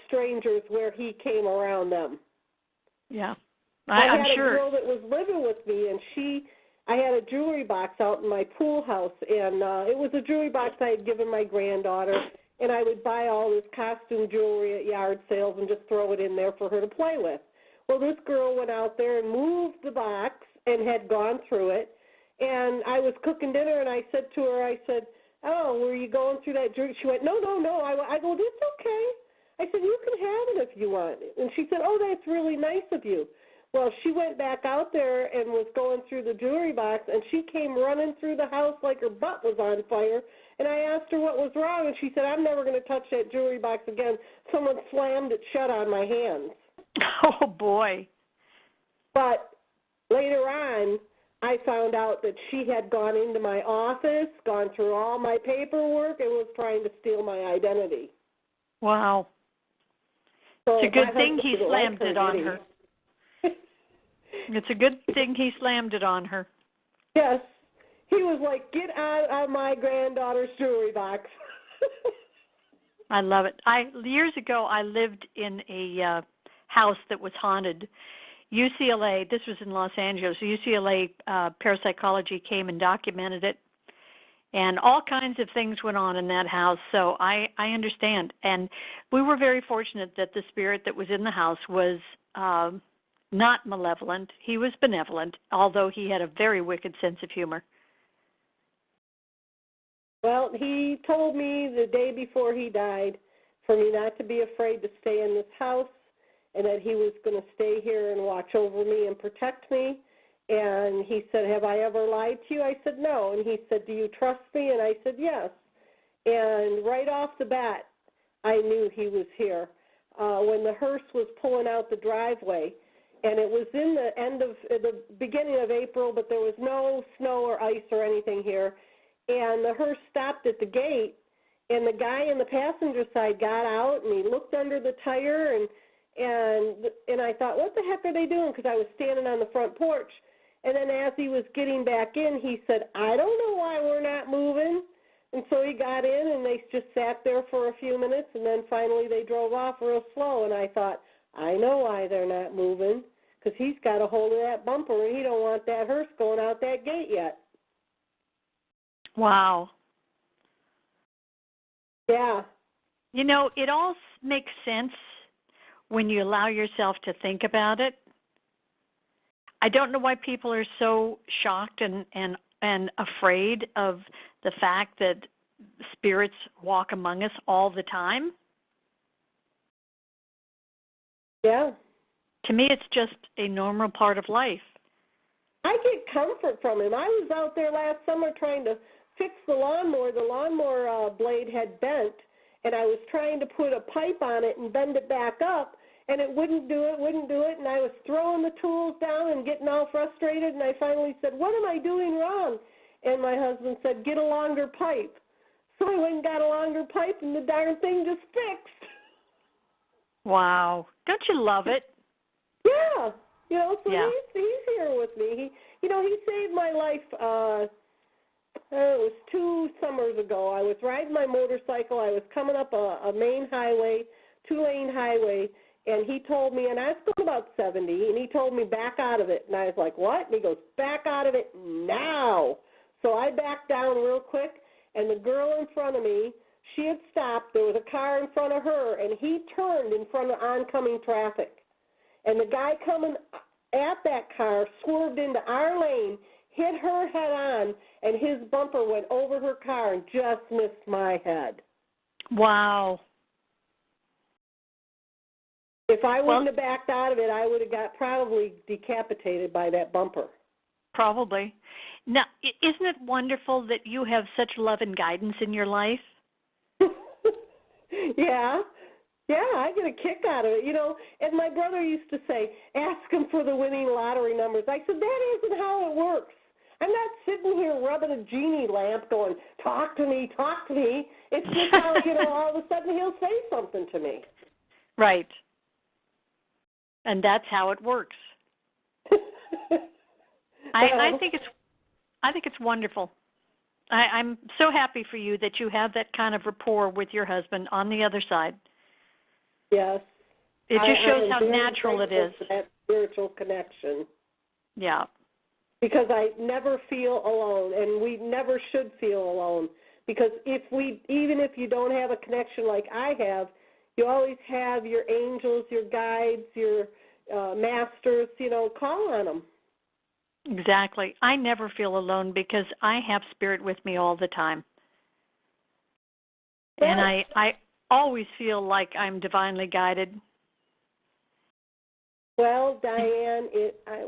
[SPEAKER 1] strangers where he came around them.
[SPEAKER 2] Yeah.
[SPEAKER 1] I'm sure. I had a
[SPEAKER 2] sure.
[SPEAKER 1] girl that was living with me, and I had a jewelry box out in my pool house, and it was a jewelry box I had given my granddaughter, and I would buy all this costume jewelry at yard sales and just throw it in there for her to play with. Well, this girl went out there and moved the box and had gone through it, and I was cooking dinner, and I said to her, I said, "Oh, were you going through that jewelry?" She went, No. I go, "It's okay." I said, "You can have it if you want." And she said, "Oh, that's really nice of you." Well, she went back out there and was going through the jewelry box, and she came running through the house like her butt was on fire. And I asked her what was wrong, and she said, "I'm never going to touch that jewelry box again. Someone slammed it shut on my hands."
[SPEAKER 2] Oh, boy.
[SPEAKER 1] But later on, I found out that she had gone into my office, gone through all my paperwork, and was trying to steal my identity.
[SPEAKER 2] Wow.
[SPEAKER 1] So
[SPEAKER 2] it's a good thing he slammed it on her. It's a good thing he slammed it on her.
[SPEAKER 1] Yes. He was like, "Get out of my granddaughter's jewelry box."
[SPEAKER 2] I love it. Years ago, I lived in a house that was haunted. UCLA, this was in Los Angeles, UCLA parapsychology came and documented it. And all kinds of things went on in that house, so I understand. And we were very fortunate that the spirit that was in the house was not malevolent. He was benevolent, although he had a very wicked sense of humor.
[SPEAKER 1] Well, he told me the day before he died for me not to be afraid to stay in this house, and that he was going to stay here and watch over me and protect me. And he said, "Have I ever lied to you?" I said, "No." And he said, "Do you trust me?" And I said, "Yes." And right off the bat, I knew he was here. When the hearse was pulling out the driveway, and it was in the beginning of April, but there was no snow or ice or anything here, and the hearse stopped at the gate, and the guy in the passenger side got out, and he looked under the tire, and I thought, what the heck are they doing? Because I was standing on the front porch. And then as he was getting back in, he said, "I don't know why we're not moving." And so he got in, and they just sat there for a few minutes, and then finally they drove off real slow. And I thought, I know why they're not moving, because he's got a hold of that bumper, and he don't want that hearse going out that gate yet.
[SPEAKER 2] Wow.
[SPEAKER 1] Yeah.
[SPEAKER 2] It all makes sense when you allow yourself to think about it. I don't know why people are so shocked and afraid of the fact that spirits walk among us all the time.
[SPEAKER 1] Yeah.
[SPEAKER 2] To me, it's just a normal part of life.
[SPEAKER 1] I get comfort from him. I was out there last summer trying to fix the lawnmower. The lawnmower blade had bent, and I was trying to put a pipe on it and bend it back up, and it wouldn't do it, and I was throwing the tools down and getting all frustrated, and I finally said, "What am I doing wrong?" And my husband said, "Get a longer pipe." So I went and got a longer pipe, and the darn thing just fixed.
[SPEAKER 2] Wow. Don't you love it?
[SPEAKER 1] Yeah. So
[SPEAKER 2] yeah.
[SPEAKER 1] He's here with me. He saved my life. It was 2 summers ago. I was riding my motorcycle. I was coming up a main highway, 2-lane highway, and he told me, and I was going about 70, and he told me back out of it. And I was like, "What?" And he goes, "Back out of it now." So I backed down real quick, and the girl in front of me, she had stopped. There was a car in front of her, and he turned in front of oncoming traffic. and the guy coming at that car swerved into our lane, hit her head on, and his bumper went over her car and just missed my head.
[SPEAKER 2] Wow.
[SPEAKER 1] If I wouldn't have backed out of it, I would have got probably decapitated by that bumper.
[SPEAKER 2] Probably. Now, isn't it wonderful that you have such love and guidance in your life?
[SPEAKER 1] Yeah. Yeah, I get a kick out of it. You know, and my brother used to say, ask him for the winning lottery numbers. I said, that isn't how it works. I'm not sitting here rubbing a genie lamp going, talk to me, talk to me. It's just how, you know, all of a sudden he'll say something to me.
[SPEAKER 2] Right. And that's how it works. I think it's wonderful. I'm so happy for you that you have that kind of rapport with your husband on the other side.
[SPEAKER 1] Yes.
[SPEAKER 2] It just shows how natural it is.
[SPEAKER 1] For that spiritual connection.
[SPEAKER 2] Yeah.
[SPEAKER 1] Because I never feel alone, and we never should feel alone. Because even if you don't have a connection like I have, you always have your angels, your guides, your masters, you know, call on them.
[SPEAKER 2] Exactly. I never feel alone because I have spirit with me all the time. Yes. And I always feel like I'm divinely guided.
[SPEAKER 1] Well, Diane,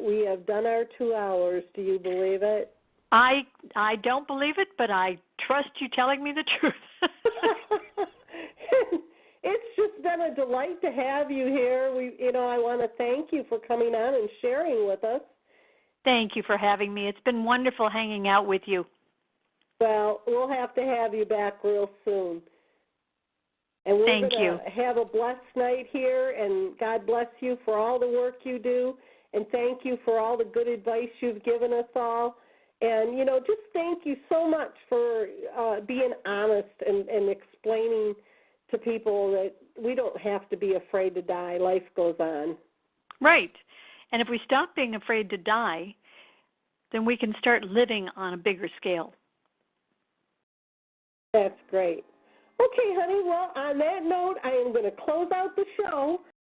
[SPEAKER 1] we have done our 2 hours. Do you believe it?
[SPEAKER 2] I don't believe it, but I trust you telling me the truth.
[SPEAKER 1] It's just been a delight to have you here. I want to thank you for coming on and sharing with us.
[SPEAKER 2] Thank you for having me. It's been wonderful hanging out with you.
[SPEAKER 1] Well, we'll have to have you back real soon. And we're going to have a blessed night here, and God bless you for all the work you do, and thank you for all the good advice you've given us all. And, you know, just thank you so much for being honest and explaining to people that we don't have to be afraid to die. Life goes on.
[SPEAKER 2] Right. And if we stop being afraid to die, then we can start living on a bigger scale.
[SPEAKER 1] That's great. Okay, honey, well, on that note, I am going to close out the show.